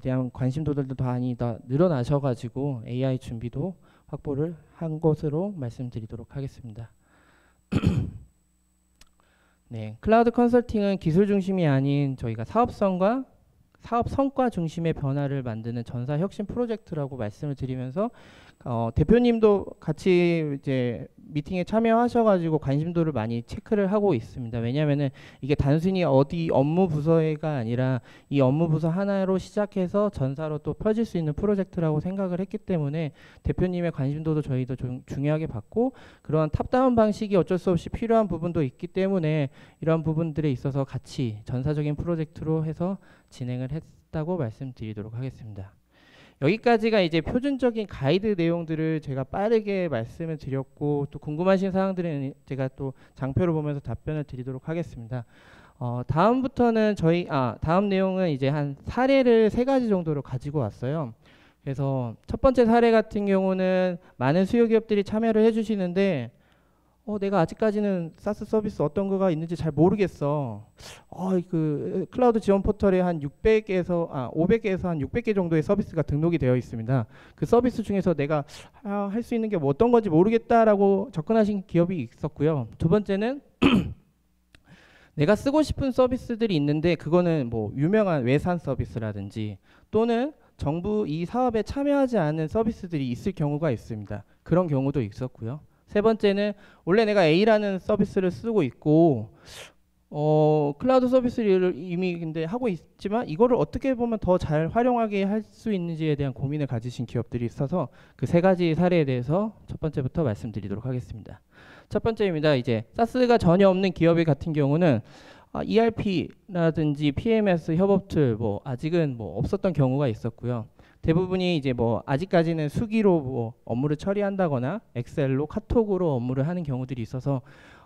C: 대한 관심도들도 많이 더 늘어나셔가지고 AI 준비도 확보를 한 것으로 말씀드리도록 하겠습니다. 네, 클라우드 컨설팅은 기술 중심이 아닌 저희가 사업성과 사업 성과 중심의 변화를 만드는 전사 혁신 프로젝트라고 말씀을 드리면서 대표님도 같이 이제 미팅에 참여하셔가지고 관심도를 많이 체크를 하고 있습니다. 왜냐하면은 이게 단순히 어디 업무 부서가 아니라 이 업무 부서 하나로 시작해서 전사로 또 펴질 수 있는 프로젝트라고 생각을 했기 때문에 대표님의 관심도도 저희도 좀 중요하게 봤고, 그러한 탑다운 방식이 어쩔 수 없이 필요한 부분도 있기 때문에 이런 부분들에 있어서 같이 전사적인 프로젝트로 해서 진행을 했다고 말씀드리도록 하겠습니다. 여기까지가 이제 표준적인 가이드 내용들을 제가 빠르게 말씀을 드렸고, 또 궁금하신 사항들은 제가 또 장표를 보면서 답변을 드리도록 하겠습니다. 다음부터는 다음 내용은 이제 한 사례를 3가지 정도로 가지고 왔어요. 그래서 첫 번째 사례 같은 경우는 많은 수요 기업들이 참여를 해주시는데 내가 아직까지는 사스 서비스 어떤 거가 있는지 잘 모르겠어. 그 클라우드 지원 포털에 한 500개에서 한 600개 정도의 서비스가 등록이 되어 있습니다. 그 서비스 중에서 내가 할 수 있는 게 뭐 어떤 건지 모르겠다라고 접근하신 기업이 있었고요. 두 번째는 내가 쓰고 싶은 서비스들이 있는데 그거는 뭐 유명한 외산 서비스라든지 또는 정부 이 사업에 참여하지 않은 서비스들이 있을 경우가 있습니다. 그런 경우도 있었고요. 세 번째는 원래 내가 A라는 서비스를 쓰고 있고 클라우드 서비스를 이미 근데 하고 있지만 이거를 어떻게 보면 더 잘 활용하게 할 수 있는지에 대한 고민을 가지신 기업들이 있어서 그 3가지 사례에 대해서 첫 번째부터 말씀드리도록 하겠습니다. 첫 번째입니다. 이제 사스가 전혀 없는 기업 같은 경우는 ERP라든지 PMS 협업 툴 아직은 없었던 경우가 있었고요. 대부분이 이제 아직까지는 수기로 업무를 처리한다거나 엑셀로 카톡으로 업무를 하는 경우들이 있어서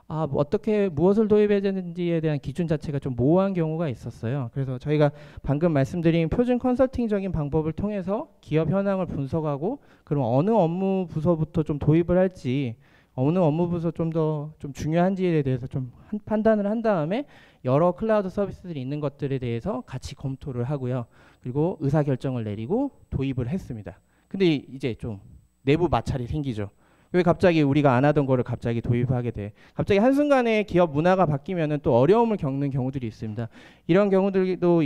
C: 어떻게 무엇을 도입해야 되는지에 대한 기준 자체가 좀 모호한 경우가 있었어요. 그래서 저희가 방금 말씀드린 표준 컨설팅적인 방법을 통해서 기업 현황을 분석하고 그럼 어느 업무 부서부터 좀 도입을 할지 어느 업무 부서 좀 더 좀 중요한지에 대해서 좀 판단을 한 다음에 여러 클라우드 서비스들이 있는 것들에 대해서 같이 검토를 하고요. 그리고 의사 결정을 내리고 도입을 했습니다. 근데 이제 좀 내부 마찰이 생기죠. 왜 갑자기 우리가 안 하던 거를 갑자기 도입하게 돼? 갑자기 한순간에 기업 문화가 바뀌면은 또 어려움을 겪는 경우들이 있습니다. 이런 경우들도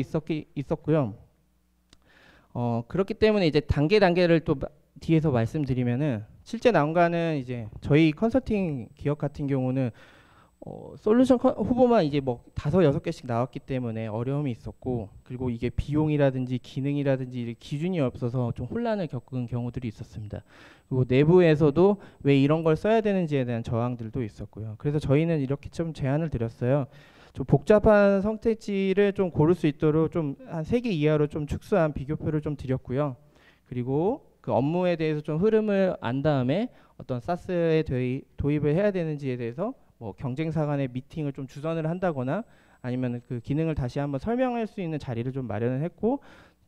C: 있었고요. 그렇기 때문에 이제 단계를 또 뒤에서 말씀드리면은 실제 난관은 이제 저희 컨설팅 기업 같은 경우는 솔루션 후보만 이제 뭐 5-6개씩 나왔기 때문에 어려움이 있었고, 그리고 이게 비용이라든지 기능이라든지 기준이 없어서 좀 혼란을 겪은 경우들이 있었습니다. 그리고 내부에서도 왜 이런 걸 써야 되는지에 대한 저항들도 있었고요. 그래서 저희는 이렇게 좀 제안을 드렸어요. 좀 복잡한 선택지를 좀 고를 수 있도록 좀 한 3개 이하로 좀 축소한 비교표를 좀 드렸고요. 그리고 그 업무에 대해서 좀 흐름을 안 다음에 어떤 사스에 도입을 해야 되는지에 대해서 뭐 경쟁사 간의 미팅을 좀 주선을 한다거나 아니면 그 기능을 다시 한번 설명할 수 있는 자리를 좀 마련을 했고,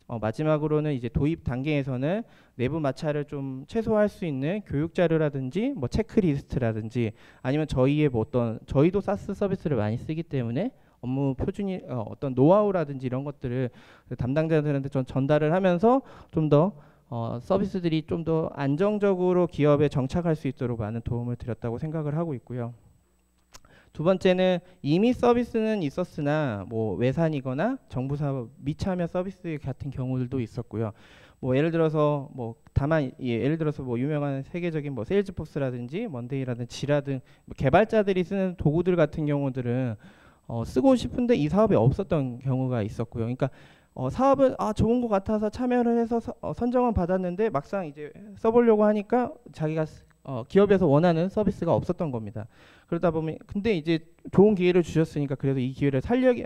C: 마지막으로는 이제 도입 단계에서는 내부 마찰을 좀 최소화할 수 있는 교육 자료라든지 뭐 체크리스트라든지 아니면 저희의 뭐 저희도 사스 서비스를 많이 쓰기 때문에 업무 표준이 어떤 노하우라든지 이런 것들을 담당자들한테 전달을 하면서 좀 더 서비스들이 좀 더 안정적으로 기업에 정착할 수 있도록 많은 도움을 드렸다고 생각을 하고 있고요. 두 번째는 이미 서비스는 있었으나 뭐 외산이거나 정부 사업 미참여 서비스 같은 경우들도 있었고요. 뭐 예를 들어서 뭐 다만 예를 들어서 뭐 유명한 세계적인 뭐 세일즈포스라든지 먼데이라든지 지라 등 뭐 개발자들이 쓰는 도구들 같은 경우들은 쓰고 싶은데 이 사업이 없었던 경우가 있었고요. 그러니까 사업은 좋은 것 같아서 참여를 해서 선정은 받았는데 막상 이제 써보려고 하니까 자기가 기업에서 원하는 서비스가 없었던 겁니다. 그러다 보면 근데 이제 좋은 기회를 주셨으니까 그래도 이 기회를 살려기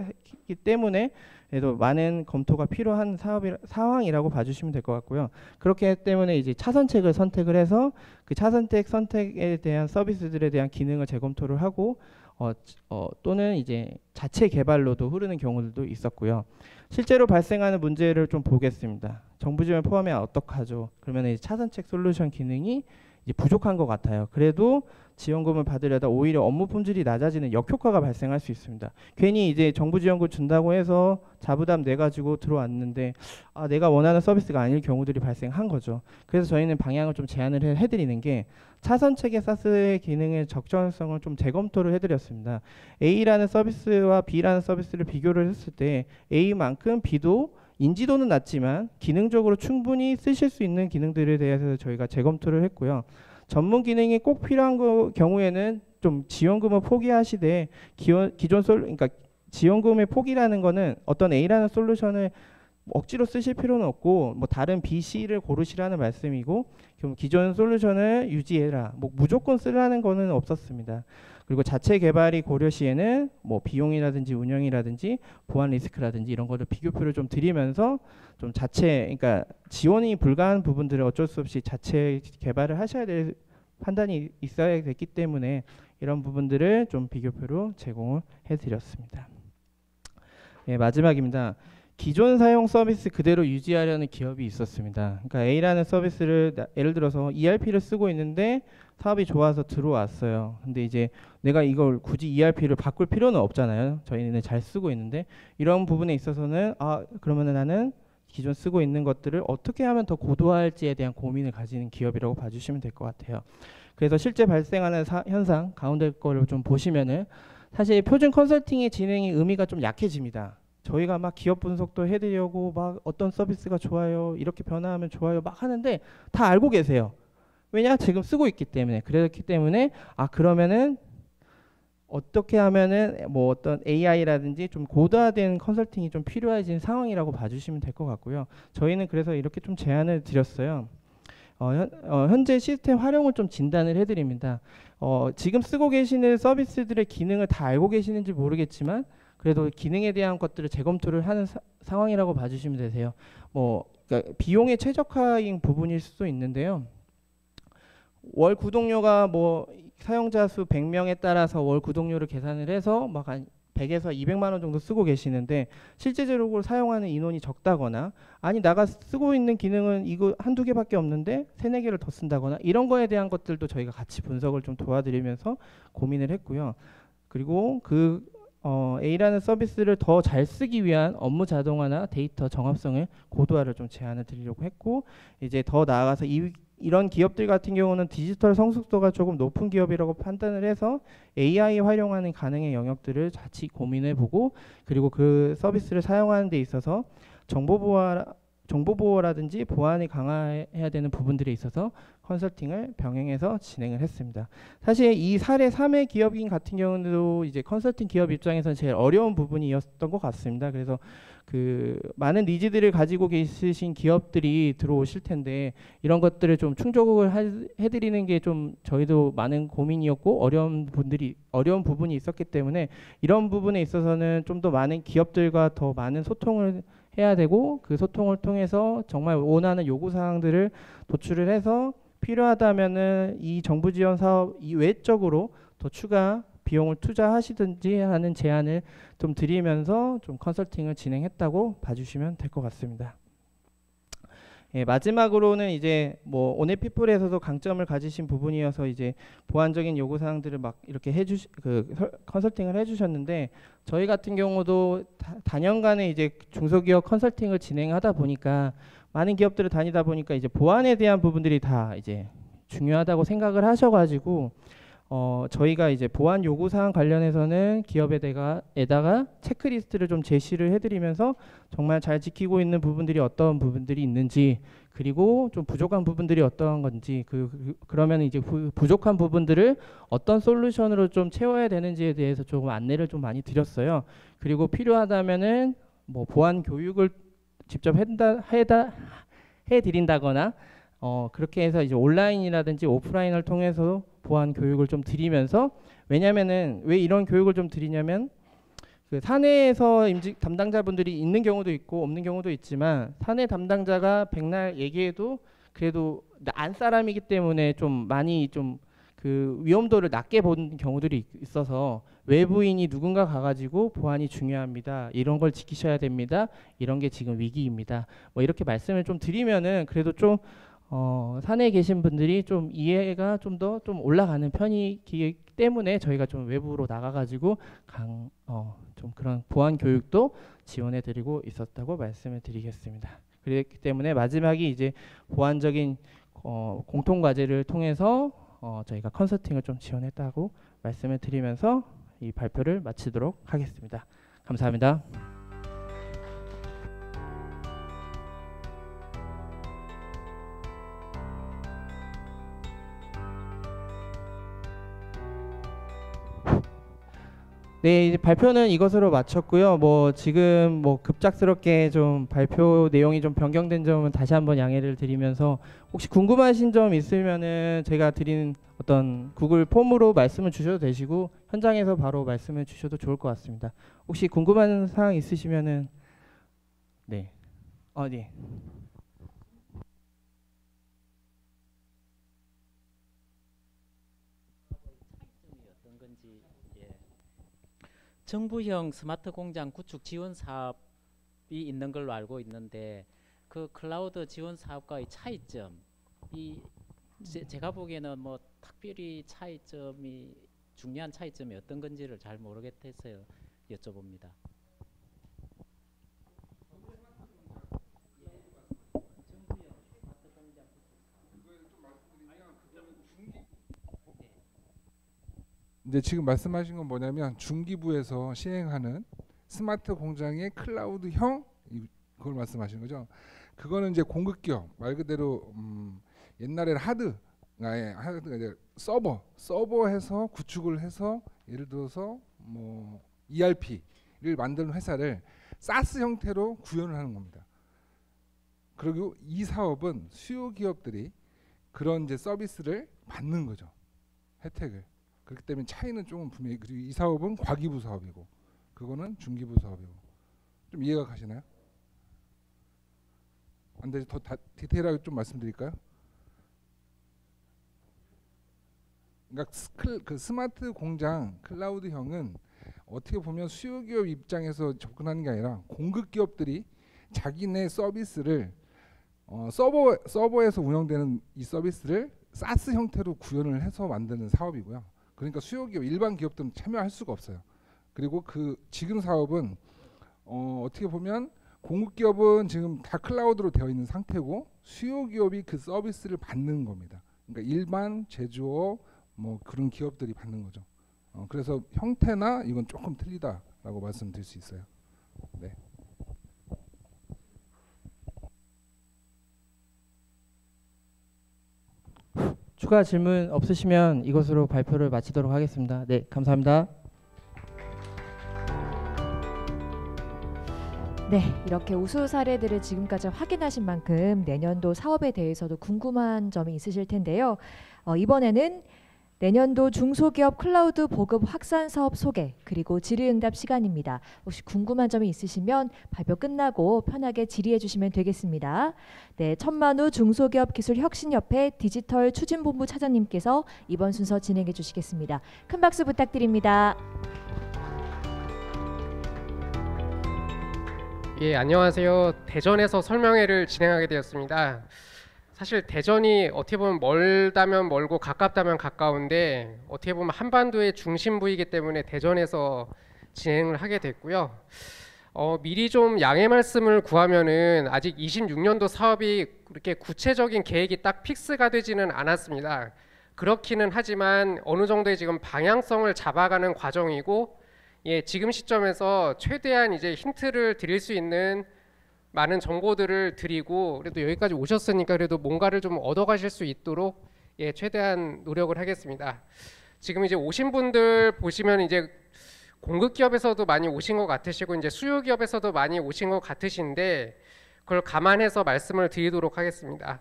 C: 때문에 그래도 많은 검토가 필요한 상황이라고 봐주시면 될 것 같고요. 그렇기 때문에 이제 차선책을 선택을 해서 그 선택에 대한 서비스들에 대한 기능을 재검토를 하고 또는 이제 자체 개발로도 흐르는 경우들도 있었고요. 실제로 발생하는 문제를 좀 보겠습니다. 정부 지원 포함해 어떡하죠? 그러면 이제 차선책 솔루션 기능이 이제 부족한 것 같아요. 그래도 지원금을 받으려다 오히려 업무 품질이 낮아지는 역효과가 발생할 수 있습니다. 괜히 이제 정부 지원금 준다고 해서 자부담 내 가지고 들어왔는데 내가 원하는 서비스가 아닐 경우들이 발생한 거죠. 그래서 저희는 방향을 좀 제안을 해드리는 게 차선책의 사스의 기능의 적절성을 좀 재검토를 해드렸습니다. A라는 서비스와 B라는 서비스를 비교를 했을 때 A만큼 B도 인지도는 낮지만 기능적으로 충분히 쓰실 수 있는 기능들에 대해서 저희가 재검토를 했고요. 전문 기능이 꼭 필요한 경우에는 좀 지원금을 포기하시되 그러니까 지원금의 포기라는 거는 어떤 A라는 솔루션을 억지로 쓰실 필요는 없고 뭐 다른 B, C를 고르시라는 말씀이고 기존 솔루션을 유지해라. 뭐 무조건 쓰라는 거는 없었습니다. 그리고 자체 개발이 고려 시에는 뭐 비용이라든지 운영이라든지 보안 리스크라든지 이런 거를 비교표를 좀 드리면서 좀 그러니까 지원이 불가한 부분들을 어쩔 수 없이 자체 개발을 하셔야 될 판단이 있어야 됐기 때문에 이런 부분들을 좀 비교표로 제공을 해드렸습니다. 예, 마지막입니다. 기존 사용 서비스 그대로 유지하려는 기업이 있었습니다. 그러니까 A라는 서비스를 예를 들어서 ERP를 쓰고 있는데 사업이 좋아서 들어왔어요. 근데 이제 내가 이걸 굳이 ERP를 바꿀 필요는 없잖아요. 저희는 잘 쓰고 있는데 이런 부분에 있어서는 그러면 나는 기존 쓰고 있는 것들을 어떻게 하면 더 고도화할지에 대한 고민을 가지는 기업이라고 봐주시면 될 것 같아요. 그래서 실제 발생하는 현상 가운데 거를 좀 보시면은 사실 표준 컨설팅의 진행의 의미가 좀 약해집니다. 저희가 막 기업 분석도 해드리려고 막 어떤 서비스가 좋아요, 이렇게 변화하면 좋아요 막 하는데 다 알고 계세요. 왜냐? 지금 쓰고 있기 때문에. 그렇기 때문에 그러면은 어떻게 하면은 뭐 어떤 AI라든지 좀 고도화된 컨설팅이 좀 필요해진 상황이라고 봐주시면 될 것 같고요. 저희는 그래서 이렇게 좀 제안을 드렸어요. 현재 시스템 활용을 좀 진단을 해드립니다. 지금 쓰고 계시는 서비스들의 기능을 다 알고 계시는지 모르겠지만 그래도 기능에 대한 것들을 재검토를 하는 상황이라고 봐주시면 되세요. 그러니까 비용의 최적화인 부분일 수도 있는데요. 월 구독료가 뭐 사용자 수 100명에 따라서 월 구독료를 계산을 해서 막 한 100에서 200만 원 정도 쓰고 계시는데 실제적으로 사용하는 인원이 적다거나 아니 나가 쓰고 있는 기능은 이거 한두 개밖에 없는데 세네 개를 더 쓴다거나 이런 거에 대한 것들도 저희가 같이 분석을 좀 도와드리면서 고민을 했고요. 그리고 A라는 서비스를 더 잘 쓰기 위한 업무 자동화나 데이터 정합성을 고도화를 좀 제안을 드리려고 했고 이제 더 나아가서 이런 기업들 같은 경우는 디지털 성숙도가 조금 높은 기업이라고 판단을 해서 AI 활용하는 가능한 영역들을 같이 고민해보고 그리고 그 서비스를 사용하는 데 있어서 정보보호라든지 보안이 강화해야 되는 부분들에 있어서 컨설팅을 병행해서 진행을 했습니다. 사실 이 사례 3회 기업인 같은 경우도 이제 컨설팅 기업 입장에서는 제일 어려운 부분이었던 것 같습니다. 그래서 그 많은 니즈들을 가지고 계신 기업들이 들어오실 텐데 이런 것들을 좀 충족을 해드리는 게 좀 저희도 많은 고민이었고 어려운 부분이 있었기 때문에 이런 부분에 있어서는 좀 더 많은 기업들과 더 많은 소통을 해야 되고 그 소통을 통해서 정말 원하는 요구 사항들을 도출을 해서 필요하다면은 이 정부 지원 사업 이외적으로 더 추가 비용을 투자하시든지 하는 제안을 좀 드리면서 좀 컨설팅을 진행했다고 봐주시면 될 것 같습니다. 예, 마지막으로는 이제 뭐 온앱피플에서도 강점을 가지신 부분이어서 이제 보완적인 요구 사항들을 막 이렇게 컨설팅을 해주셨는데 저희 같은 경우도 다년간에 이제 중소기업 컨설팅을 진행하다 보니까 많은 기업들을 다니다 보니까 이제 보안에 대한 부분들이 다 이제 중요하다고 생각을 하셔가지고 저희가 이제 보안 요구 사항 관련해서는 기업에다가 체크리스트를 좀 제시를 해드리면서 정말 잘 지키고 있는 부분들이 어떤 부분들이 있는지 그리고 좀 부족한 부분들이 어떠한 건지 그러면 이제 부족한 부분들을 어떤 솔루션으로 좀 채워야 되는지에 대해서 조금 안내를 좀 많이 드렸어요. 그리고 필요하다면은 뭐 보안 교육을 직접 해드린다거나 그렇게 해서 이제 온라인이라든지 오프라인을 통해서 보안 교육을 좀 드리면서 왜냐면은 왜 이런 교육을 좀 드리냐면 그 사내에서 임직 담당자분들이 있는 경우도 있고 없는 경우도 있지만 사내 담당자가 백날 얘기해도 그래도 안 사람이기 때문에 좀 많이 좀 그 위험도를 낮게 본 경우들이 있어서 외부인이 누군가 가가지고 보안이 중요합니다. 이런 걸 지키셔야 됩니다. 이런 게 지금 위기입니다. 뭐 이렇게 말씀을 좀 드리면은 그래도 좀 사내에 계신 분들이 좀 이해가 좀 더 좀 올라가는 편이기 때문에 저희가 좀 외부로 나가가지고 좀 그런 보안 교육도 지원해드리고 있었다고 말씀을 드리겠습니다. 그렇기 때문에 마지막이 이제 보안적인 공통 과제를 통해서 저희가 컨설팅을 좀 지원했다고 말씀을 드리면서 이 발표를 마치도록 하겠습니다. 감사합니다. 네, 이제 발표는 이것으로 마쳤고요. 뭐 지금 뭐 급작스럽게 좀 발표 내용이 좀 변경된 점은 다시 한번 양해를 드리면서 혹시 궁금하신 점 있으면은 제가 드린 어떤 구글 폼으로 말씀을 주셔도 되시고 현장에서 바로 말씀을 주셔도 좋을 것 같습니다. 혹시 궁금한 사항 있으시면은 네, 네.
D: 정부형 스마트 공장 구축 지원 사업이 있는 걸로 알고 있는데 그 클라우드 지원 사업과의 차이점이 제가 보기에는 뭐 특별히 중요한 차이점이 어떤 건지를 잘 모르겠어서 여쭤봅니다.
E: 이제 지금 말씀하신 건 뭐냐면 중기부에서 시행하는 스마트 공장의 클라우드형 그걸 말씀하시는 거죠. 그거는 이제 공급기업 말 그대로 옛날에는 하드가 이제 서버해서 구축을 해서 예를 들어서 뭐 ERP를 만드는 회사를 사스 형태로 구현을 하는 겁니다. 그리고 이 사업은 수요 기업들이 그런 이제 서비스를 받는 거죠. 혜택을. 그렇기 때문에 차이는 조금 분명히 그리고 이 사업은 과기부 사업이고 그거는 중기부 사업이고 좀 이해가 가시나요? 안 돼, 더 디테일하게 좀 말씀드릴까요? 그러니까 그 스마트 공장 클라우드형은 어떻게 보면 수요기업 입장에서 접근하는 게 아니라 공급기업들이 자기네 서비스를 서버에서 운영되는 이 서비스를 사스 형태로 구현을 해서 만드는 사업이고요. 그러니까 수요기업 일반 기업들은 참여할 수가 없어요. 그리고 그 지금 사업은 어떻게 보면 공급기업은 지금 다 클라우드로 되어 있는 상태고 수요기업이 그 서비스를 받는 겁니다. 그러니까 일반 제조업 뭐 그런 기업들이 받는 거죠. 그래서 형태나 이건 조금 틀리다라고 말씀드릴 수 있어요. 네.
C: 추가 질문 없으시면 이것으로 발표를 마치도록 하겠습니다. 네, 감사합니다.
A: 네, 이렇게 우수 사례들을 지금까지 확인하신 만큼 내년도 사업에 대해서도 궁금한 점이 있으실 텐데요. 이번에는 내년도 중소기업 클라우드 보급 확산 사업 소개 그리고 질의응답 시간입니다. 혹시 궁금한 점이 있으시면 발표 끝나고 편하게 질의해 주시면 되겠습니다. 네, 천만우 중소기업기술혁신협회 디지털 추진본부 차장님께서 이번 순서 진행해 주시겠습니다. 큰 박수 부탁드립니다.
F: 예, 안녕하세요. 대전에서 설명회를 진행하게 되었습니다. 사실 대전이 어떻게 보면 멀다면 멀고 가깝다면 가까운데 어떻게 보면 한반도의 중심부이기 때문에 대전에서 진행을 하게 됐고요. 미리 좀 양해 말씀을 구하면은 아직 26년도 사업이 그렇게 구체적인 계획이 딱 픽스가 되지는 않았습니다. 그렇기는 하지만 어느 정도의 지금 방향성을 잡아가는 과정이고, 예, 지금 시점에서 최대한 이제 힌트를 드릴 수 있는 많은 정보들을 드리고, 그래도 여기까지 오셨으니까 그래도 뭔가를 좀 얻어가실 수 있도록, 예, 최대한 노력을 하겠습니다. 지금 이제 오신 분들 보시면 이제 공급 기업에서도 많이 오신 것 같으시고 이제 수요 기업에서도 많이 오신 것 같으신데, 그걸 감안해서 말씀을 드리도록 하겠습니다.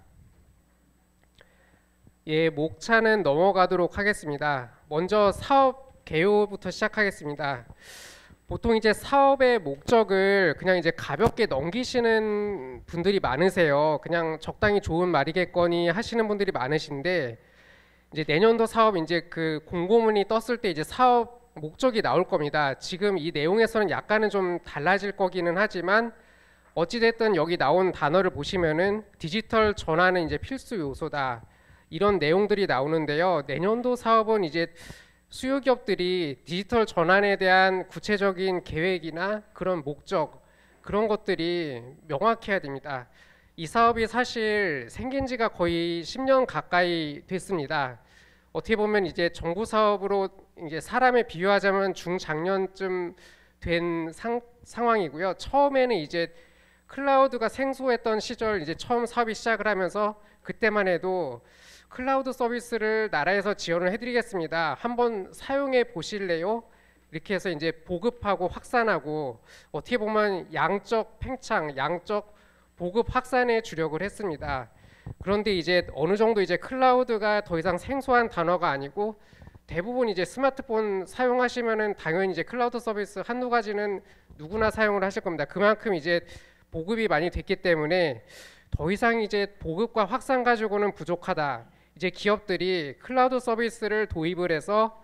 F: 예, 목차는 넘어가도록 하겠습니다. 먼저 사업 개요부터 시작하겠습니다. 보통 이제 사업의 목적을 그냥 이제 가볍게 넘기시는 분들이 많으세요. 그냥 적당히 좋은 말이겠거니 하시는 분들이 많으신데, 이제 내년도 사업 이제 그 공고문이 떴을 때 이제 사업 목적이 나올 겁니다. 지금 이 내용에서는 약간은 좀 달라질 거기는 하지만 어찌됐든 여기 나온 단어를 보시면은 디지털 전환은 이제 필수 요소다, 이런 내용들이 나오는데요. 내년도 사업은 이제 수요 기업들이 디지털 전환에 대한 구체적인 계획이나 그런 목적, 그런 것들이 명확해야 됩니다. 이 사업이 사실 생긴 지가 거의 10년 가까이 됐습니다. 어떻게 보면 이제 정부 사업으로 이제 사람에 비유하자면 중장년쯤 된 상황이고요. 처음에는 이제 클라우드가 생소했던 시절 이제 처음 사업이 시작을 하면서 그때만 해도 클라우드 서비스를 나라에서 지원을 해드리겠습니다, 한번 사용해 보실래요? 이렇게 해서 이제 보급하고 확산하고 어떻게 보면 양적 팽창, 양적 보급 확산에 주력을 했습니다. 그런데 이제 어느 정도 이제 클라우드가 더 이상 생소한 단어가 아니고 대부분 이제 스마트폰 사용하시면은 당연히 이제 클라우드 서비스 한두 가지는 누구나 사용을 하실 겁니다. 그만큼 이제 보급이 많이 됐기 때문에 더 이상 이제 보급과 확산 가지고는 부족하다. 이제 기업들이 클라우드 서비스를 도입을 해서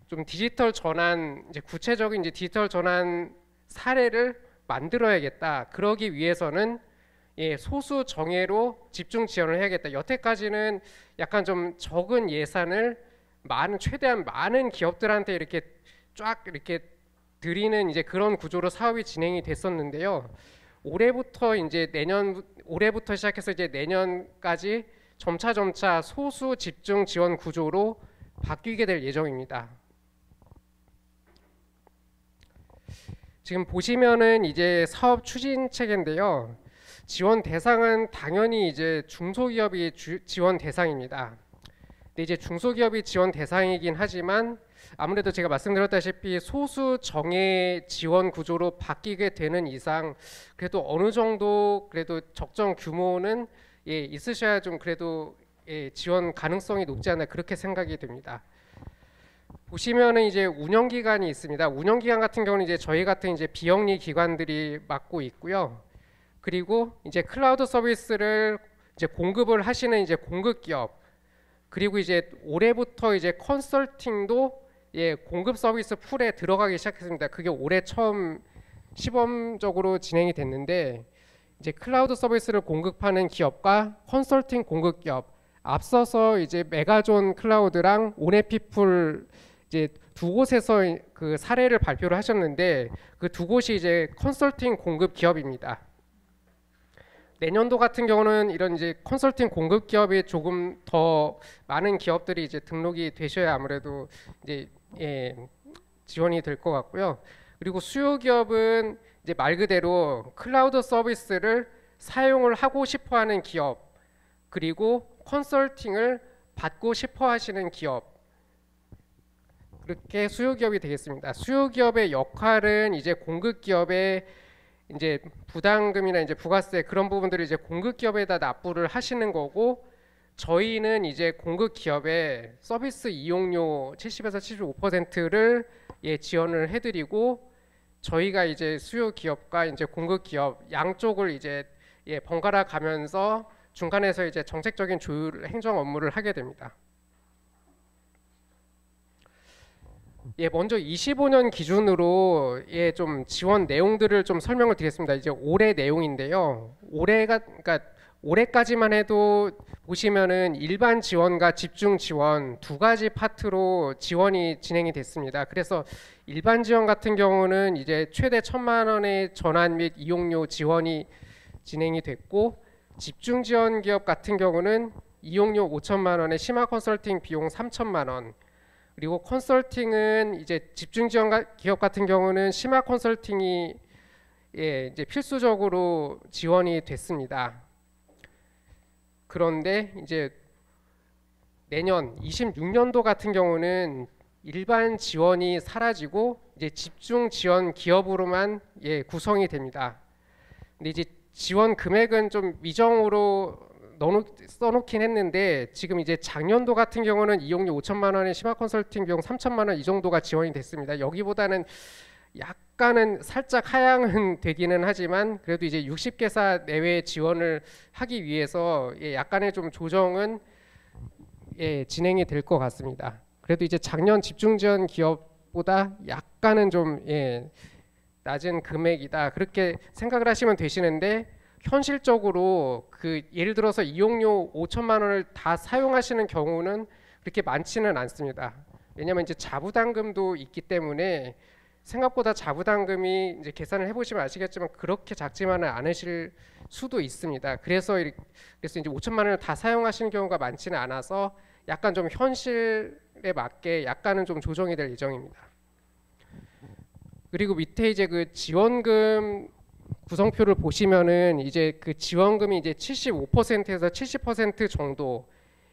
F: 좀 디지털 전환, 이제 구체적인 이제 디지털 전환 사례를 만들어야겠다. 그러기 위해서는 예, 소수 정예로 집중 지원을 해야겠다. 여태까지는 약간 좀 적은 예산을 최대한 많은 기업들한테 이렇게 쫙 이렇게 드리는 이제 그런 구조로 사업이 진행이 됐었는데요. 올해부터 시작해서 이제 내년까지 점차 소수 집중 지원 구조로 바뀌게 될 예정입니다. 지금 보시면은 이제 사업 추진 체계인데요. 지원 대상은 당연히 이제 중소기업이 지원 대상입니다. 근데 이제 중소기업이 지원 대상이긴 하지만 아무래도 제가 말씀드렸다시피 소수 정예 지원 구조로 바뀌게 되는 이상 그래도 어느 정도 그래도 적정 규모는 예, 있으셔야 좀 그래도 예, 지원 가능성이 높지 않나 그렇게 생각이 됩니다. 보시면은 이제 운영 기간이 있습니다. 운영 기간 같은 경우는 이제 저희 같은 이제 비영리 기관들이 맡고 있고요. 그리고 이제 클라우드 서비스를 이제 공급을 하시는 이제 공급 기업, 그리고 이제 올해부터 이제 컨설팅도 공급 서비스 풀에 들어가기 시작했습니다. 그게 올해 처음 시범적으로 진행이 됐는데 이제 클라우드 서비스를 공급하는 기업과 컨설팅 공급 기업, 앞서서 이제 메가존 클라우드랑 온에피플 이제 두 곳에서 그 사례를 발표를 하셨는데 그 두 곳이 이제 컨설팅 공급 기업입니다. 내년도 같은 경우는 이런 이제 컨설팅 공급 기업이 조금 더 많은 기업들이 이제 등록이 되셔야 아무래도 이제 지원이 될 것 같고요. 그리고 수요 기업은 이제 말 그대로 클라우드 서비스를 사용을 하고 싶어하는 기업, 그리고 컨설팅을 받고 싶어하시는 기업, 그렇게 수요 기업이 되겠습니다. 수요 기업의 역할은 이제 공급 기업의 이제 부담금이나 이제 부가세 그런 부분들을 이제 공급 기업에다 납부를 하시는 거고, 저희는 이제 공급 기업의 서비스 이용료 70에서 75%를 지원을 해드리고, 저희가 이제 수요 기업과 이제 공급 기업 양쪽을 이제 번갈아 가면서 중간에서 이제 정책적인 조율 행정 업무를 하게 됩니다. 먼저 25년 기준으로 좀 지원 내용들을 좀 설명을 드리겠습니다. 이제 올해 내용인데요. 그러니까 올해까지만 해도 보시면은 일반 지원과 집중 지원 두 가지 파트로 지원이 진행이 됐습니다. 그래서 일반 지원 같은 경우는 이제 최대 1,000만 원의 전환 및 이용료 지원이 진행이 됐고, 집중 지원 기업 같은 경우는 이용료 5천만 원에 심화 컨설팅 비용 3천만 원, 그리고 컨설팅은 이제 집중 지원 기업 같은 경우는 심화 컨설팅이 이제 필수적으로 지원이 됐습니다. 그런데 이제 내년 26년도 같은 경우는 일반 지원이 사라지고 이제 집중 지원 기업으로만 구성이 됩니다. 근데 이제 지원 금액은 좀 미정으로 써놓긴 했는데, 지금 이제 작년도 같은 경우는 이용료 5천만 원에 심화 컨설팅 비용 3천만 원 이 정도가 지원이 됐습니다. 여기보다는 약간은 살짝 하향은 되기는 하지만 그래도 이제 60개사 내외 지원을 하기 위해서 약간의 좀 조정은 진행이 될 것 같습니다. 그래도 이제 작년 집중 지원 기업보다 약간은 좀 낮은 금액이다, 그렇게 생각을 하시면 되시는데, 현실적으로 그 예를 들어서 이용료 5천만 원을 다 사용하시는 경우는 그렇게 많지는 않습니다. 왜냐하면 이제 자부담금도 있기 때문에 생각보다 자부담금이 이제 계산을 해보시면 아시겠지만 그렇게 작지만은 않으실 수도 있습니다. 그래서 이제 5천만 원을 다 사용하시는 경우가 많지는 않아서 약간 좀 현실에 맞게 약간은 좀 조정이 될 예정입니다. 그리고 밑에 이제 그 지원금 구성표를 보시면은 이제 그 지원금이 이제 75%에서 70% 정도,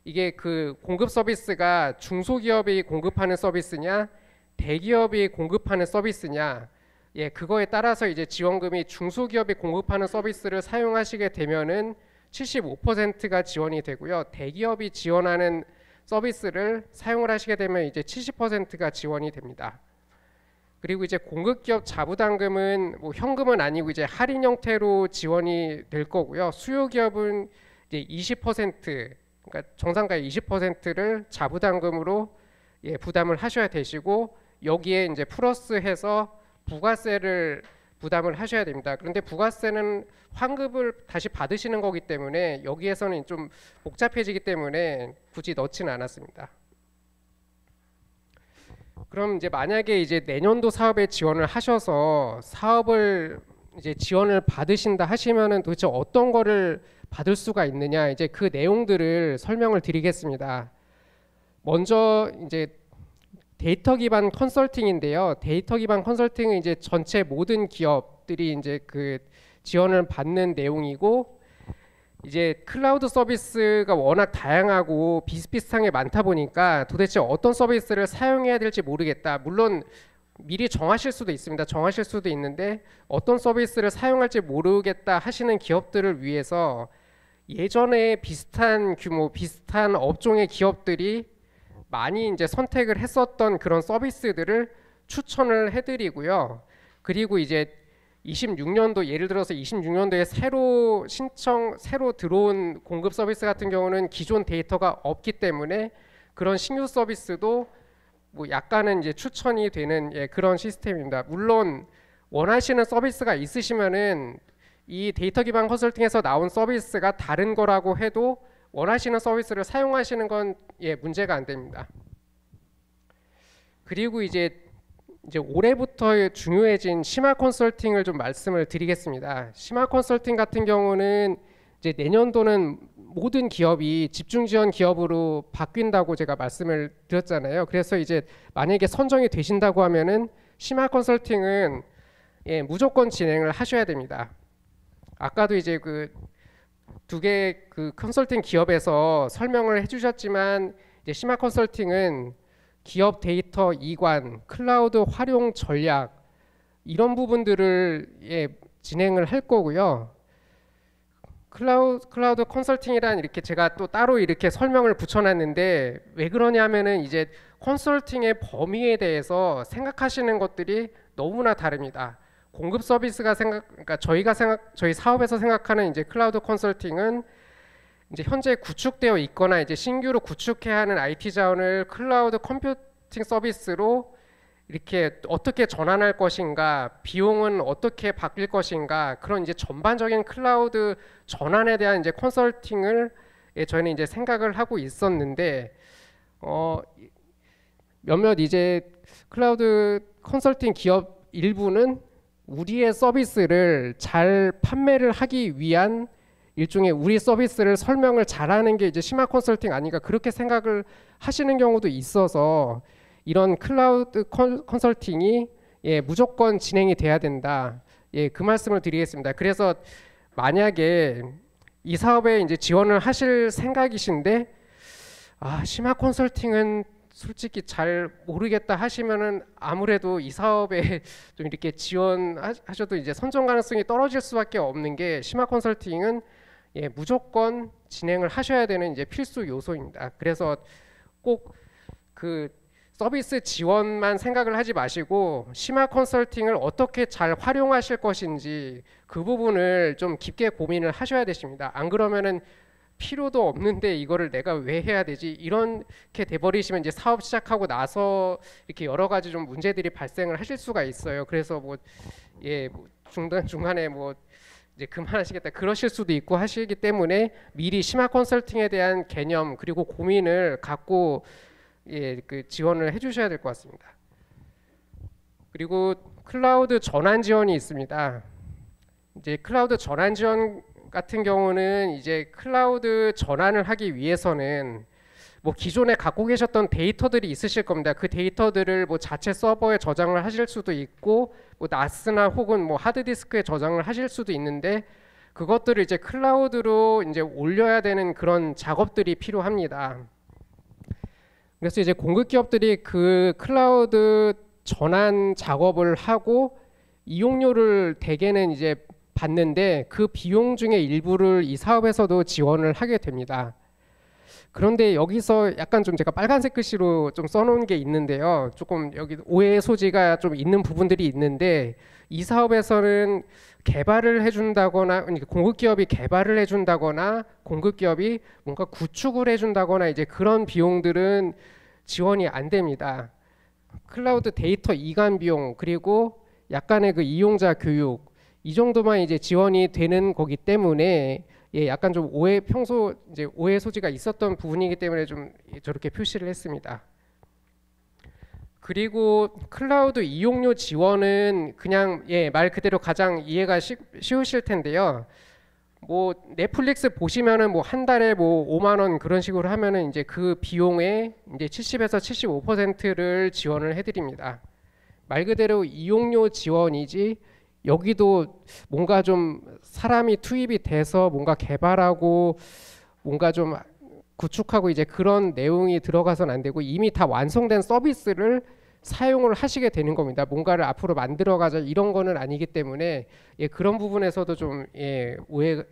F: 이게 그 공급 서비스가 중소기업이 공급하는 서비스냐 대기업이 공급하는 서비스냐, 그거에 따라서 이제 지원금이 중소기업이 공급하는 서비스를 사용하시게 되면은 75%가 지원이 되고요. 대기업이 지원하는 서비스를 사용을 하시게 되면 이제 70%가 지원이 됩니다. 그리고 이제 공급기업 자부담금은 뭐 현금은 아니고 이제 할인 형태로 지원이 될 거고요. 수요기업은 이제 20%, 그러니까 정상가의 20%를 자부담금으로 부담을 하셔야 되시고, 여기에 이제 플러스해서 부가세를 부담을 하셔야 됩니다. 그런데 부가세는 환급을 다시 받으시는 거기 때문에 여기에서는 좀 복잡해지기 때문에 굳이 넣지는 않았습니다. 그럼 이제 만약에 이제 내년도 사업에 지원을 하셔서 사업을 이제 지원을 받으신다 하시면은 도대체 어떤 거를 받을 수가 있느냐, 이제 그 내용들을 설명을 드리겠습니다. 먼저 이제 데이터 기반 컨설팅인데요. 데이터 기반 컨설팅은 이제 전체 모든 기업들이 이제 그 지원을 받는 내용이고, 이제 클라우드 서비스가 워낙 다양하고 비슷비슷한 게 많다 보니까 도대체 어떤 서비스를 사용해야 될지 모르겠다. 물론 미리 정하실 수도 있습니다. 정하실 수도 있는데 어떤 서비스를 사용할지 모르겠다 하시는 기업들을 위해서 예전에 비슷한 규모, 비슷한 업종의 기업들이 많이 이제 선택을 했었던 그런 서비스들을 추천을 해드리고요. 그리고 이제 26년도, 예를 들어서 26년도에 새로 들어온 공급 서비스 같은 경우는 기존 데이터가 없기 때문에 그런 신규 서비스도 뭐 약간은 이제 추천이 되는 그런 시스템입니다. 물론 원하시는 서비스가 있으시면은 이 데이터 기반 컨설팅에서 나온 서비스가 다른 거라고 해도 원하시는 서비스를 사용하시는 건 문제가 안 됩니다. 그리고 이제 올해부터 중요해진 심화 컨설팅을 좀 말씀을 드리겠습니다. 심화 컨설팅 같은 경우는 이제 내년도는 모든 기업이 집중 지원 기업으로 바뀐다고 제가 말씀을 드렸잖아요. 그래서 이제 만약에 선정이 되신다고 하면은 심화 컨설팅은 무조건 진행을 하셔야 됩니다. 아까도 이제 그 두 개 그 컨설팅 기업에서 설명을 해주셨지만 이제 심화 컨설팅은 기업 데이터 이관, 클라우드 활용 전략 이런 부분들을 진행을 할 거고요. 클라우드 컨설팅이란 이렇게 제가 또 따로 이렇게 설명을 붙여놨는데 왜 그러냐면은 이제 컨설팅의 범위에 대해서 생각하시는 것들이 너무나 다릅니다. 공급 서비스가 그러니까 저희 사업에서 생각하는 이제 클라우드 컨설팅은 이제 현재 구축되어 있거나 이제 신규로 구축해야 하는 IT 자원을 클라우드 컴퓨팅 서비스로 이렇게 어떻게 전환할 것인가, 비용은 어떻게 바뀔 것인가, 그런 이제 전반적인 클라우드 전환에 대한 이제 컨설팅을 저희는 이제 생각을 하고 있었는데 몇몇 이제 클라우드 컨설팅 기업 일부는 우리의 서비스를 잘 판매를 하기 위한 일종의 우리 서비스를 설명을 잘하는 게 이제 심화 컨설팅 아닌가 그렇게 생각을 하시는 경우도 있어서 이런 클라우드 컨설팅이 무조건 진행이 돼야 된다. 그 말씀을 드리겠습니다. 그래서 만약에 이 사업에 이제 지원을 하실 생각이신데 심화 컨설팅은 솔직히 잘 모르겠다 하시면은 아무래도 이 사업에 좀 이렇게 지원하셔도 이제 선정 가능성이 떨어질 수밖에 없는 게 심화 컨설팅은 무조건 진행을 하셔야 되는 이제 필수 요소입니다. 그래서 꼭 그 서비스 지원만 생각을 하지 마시고 심화 컨설팅을 어떻게 잘 활용하실 것인지 그 부분을 좀 깊게 고민을 하셔야 되십니다. 안 그러면은 필요도 없는데 이거를 내가 왜 해야 되지? 이렇게 돼버리시면 이제 사업 시작하고 나서 이렇게 여러 가지 좀 문제들이 발생을 하실 수가 있어요. 그래서 뭐 중간에 뭐 이제 그만하시겠다 그러실 수도 있고 하시기 때문에 미리 심화 컨설팅에 대한 개념 그리고 고민을 갖고 그 지원을 해주셔야 될 것 같습니다. 그리고 클라우드 전환 지원이 있습니다. 이제 클라우드 전환 지원 같은 경우는 이제 클라우드 전환을 하기 위해서는 뭐 기존에 갖고 계셨던 데이터들이 있으실 겁니다. 그 데이터들을 뭐 자체 서버에 저장을 하실 수도 있고 뭐 나스나 혹은 뭐 하드디스크에 저장을 하실 수도 있는데 그것들을 이제 클라우드로 이제 올려야 되는 그런 작업들이 필요합니다. 그래서 이제 공급 기업들이 그 클라우드 전환 작업을 하고 이용료를 대개는 이제 받는데 그 비용 중에 일부를 이 사업에서도 지원을 하게 됩니다. 그런데 여기서 약간 좀 제가 빨간색 글씨로 좀 써놓은 게 있는데요. 조금 여기 오해의 소지가 좀 있는 부분들이 있는데 이 사업에서는 개발을 해준다거나 그러니까 공급기업이 개발을 해준다거나 공급기업이 뭔가 구축을 해준다거나 이제 그런 비용들은 지원이 안 됩니다. 클라우드 데이터 이관 비용 그리고 약간의 그 이용자 교육 이 정도만 이제 지원이 되는 거기 때문에 약간 좀 평소 이제 오해 소지가 있었던 부분이기 때문에 좀 저렇게 표시를 했습니다. 그리고 클라우드 이용료 지원은 그냥 말 그대로 가장 이해가 쉬우실 텐데요. 뭐 넷플릭스 보시면은 뭐 한 달에 뭐 5만 원 그런 식으로 하면은 이제 그 비용의 이제 70에서 75%를 지원을 해드립니다. 말 그대로 이용료 지원이지. 여기도 뭔가 좀 사람이 투입이 돼서 뭔가 개발하고 뭔가 좀 구축하고 이제 그런 내용이 들어가서는 안 되고 이미 다 완성된 서비스를 사용을 하시게 되는 겁니다. 뭔가를 앞으로 만들어가자 이런 거는 아니기 때문에 그런 부분에서도 좀 오해의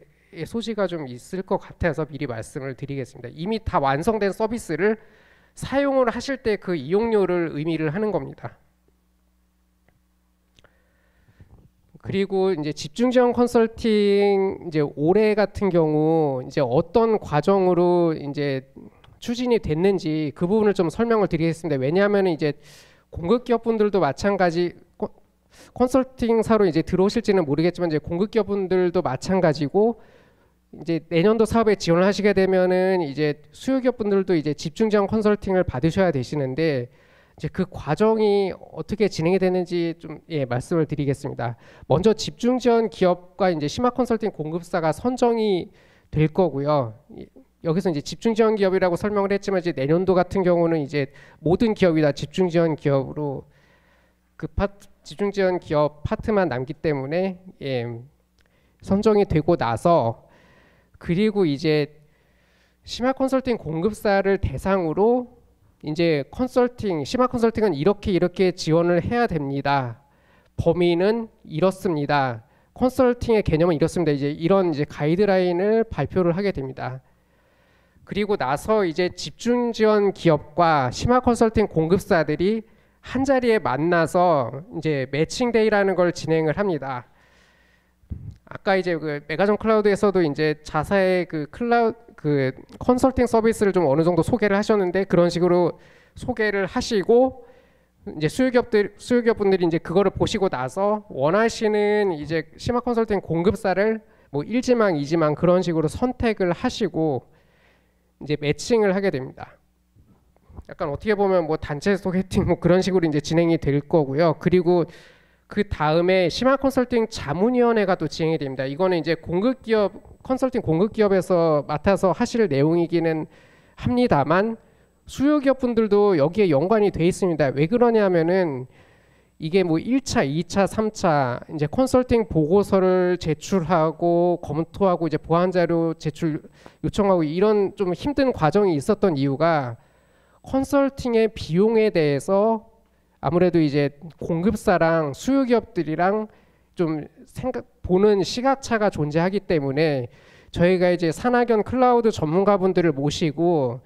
F: 소지가 좀 있을 것 같아서 미리 말씀을 드리겠습니다. 이미 다 완성된 서비스를 사용을 하실 때 그 이용료를 의미를 하는 겁니다. 그리고 이제 집중 지원 컨설팅 이제 올해 같은 경우 이제 어떤 과정으로 이제 추진이 됐는지 그 부분을 좀 설명을 드리겠습니다. 왜냐하면 이제 공급 기업분들도 마찬가지 컨설팅사로 이제 들어오실지는 모르겠지만 이제 공급 기업분들도 마찬가지고 이제 내년도 사업에 지원을 하시게 되면은 이제 수요 기업분들도 이제 집중 지원 컨설팅을 받으셔야 되시는데 이제 그 과정이 어떻게 진행이 되는지 좀 말씀을 드리겠습니다. 먼저 집중 지원 기업과 이제 심화 컨설팅 공급사가 선정이 될 거고요. 여기서 이제 집중 지원 기업이라고 설명을 했지만 이제 내년도 같은 경우는 이제 모든 기업이 다 집중 지원 기업으로 그 집중 지원 기업 파트만 남기 때문에 선정이 되고 나서 그리고 이제 심화 컨설팅 공급사를 대상으로 이제 심화 컨설팅은 이렇게 지원을 해야 됩니다. 범위는 이렇습니다. 컨설팅의 개념은 이렇습니다. 이제 이런 이제 가이드라인을 발표를 하게 됩니다. 그리고 나서 이제 집중 지원 기업과 심화 컨설팅 공급사들이 한 자리에 만나서 이제 매칭 데이라는 걸 진행을 합니다. 아까 이제 그 메가전 클라우드에서도 이제 자사의 그 컨설팅 서비스를 좀 어느 정도 소개를 하셨는데 그런 식으로 소개를 하시고 이제 수요기업분들이 이제 그거를 보시고 나서 원하시는 이제 심화 컨설팅 공급사를 뭐 1지망, 2지망 그런 식으로 선택을 하시고 이제 매칭을 하게 됩니다. 약간 어떻게 보면 뭐 단체 소개팅 뭐 그런 식으로 이제 진행이 될 거고요. 그리고 그 다음에 심화 컨설팅 자문위원회가 또 진행이 됩니다. 이거는 이제 컨설팅 공급기업에서 맡아서 하실 내용이기는 합니다만 수요기업분들도 여기에 연관이 돼 있습니다. 왜 그러냐면은 이게 뭐 1차, 2차, 3차 이제 컨설팅 보고서를 제출하고 검토하고 이제 보완 자료 제출 요청하고 이런 좀 힘든 과정이 있었던 이유가 컨설팅의 비용에 대해서 아무래도 이제 공급사랑 수요 기업들이랑 좀 보는 시각차가 존재하기 때문에 저희가 이제 산학연 클라우드 전문가분들을 모시고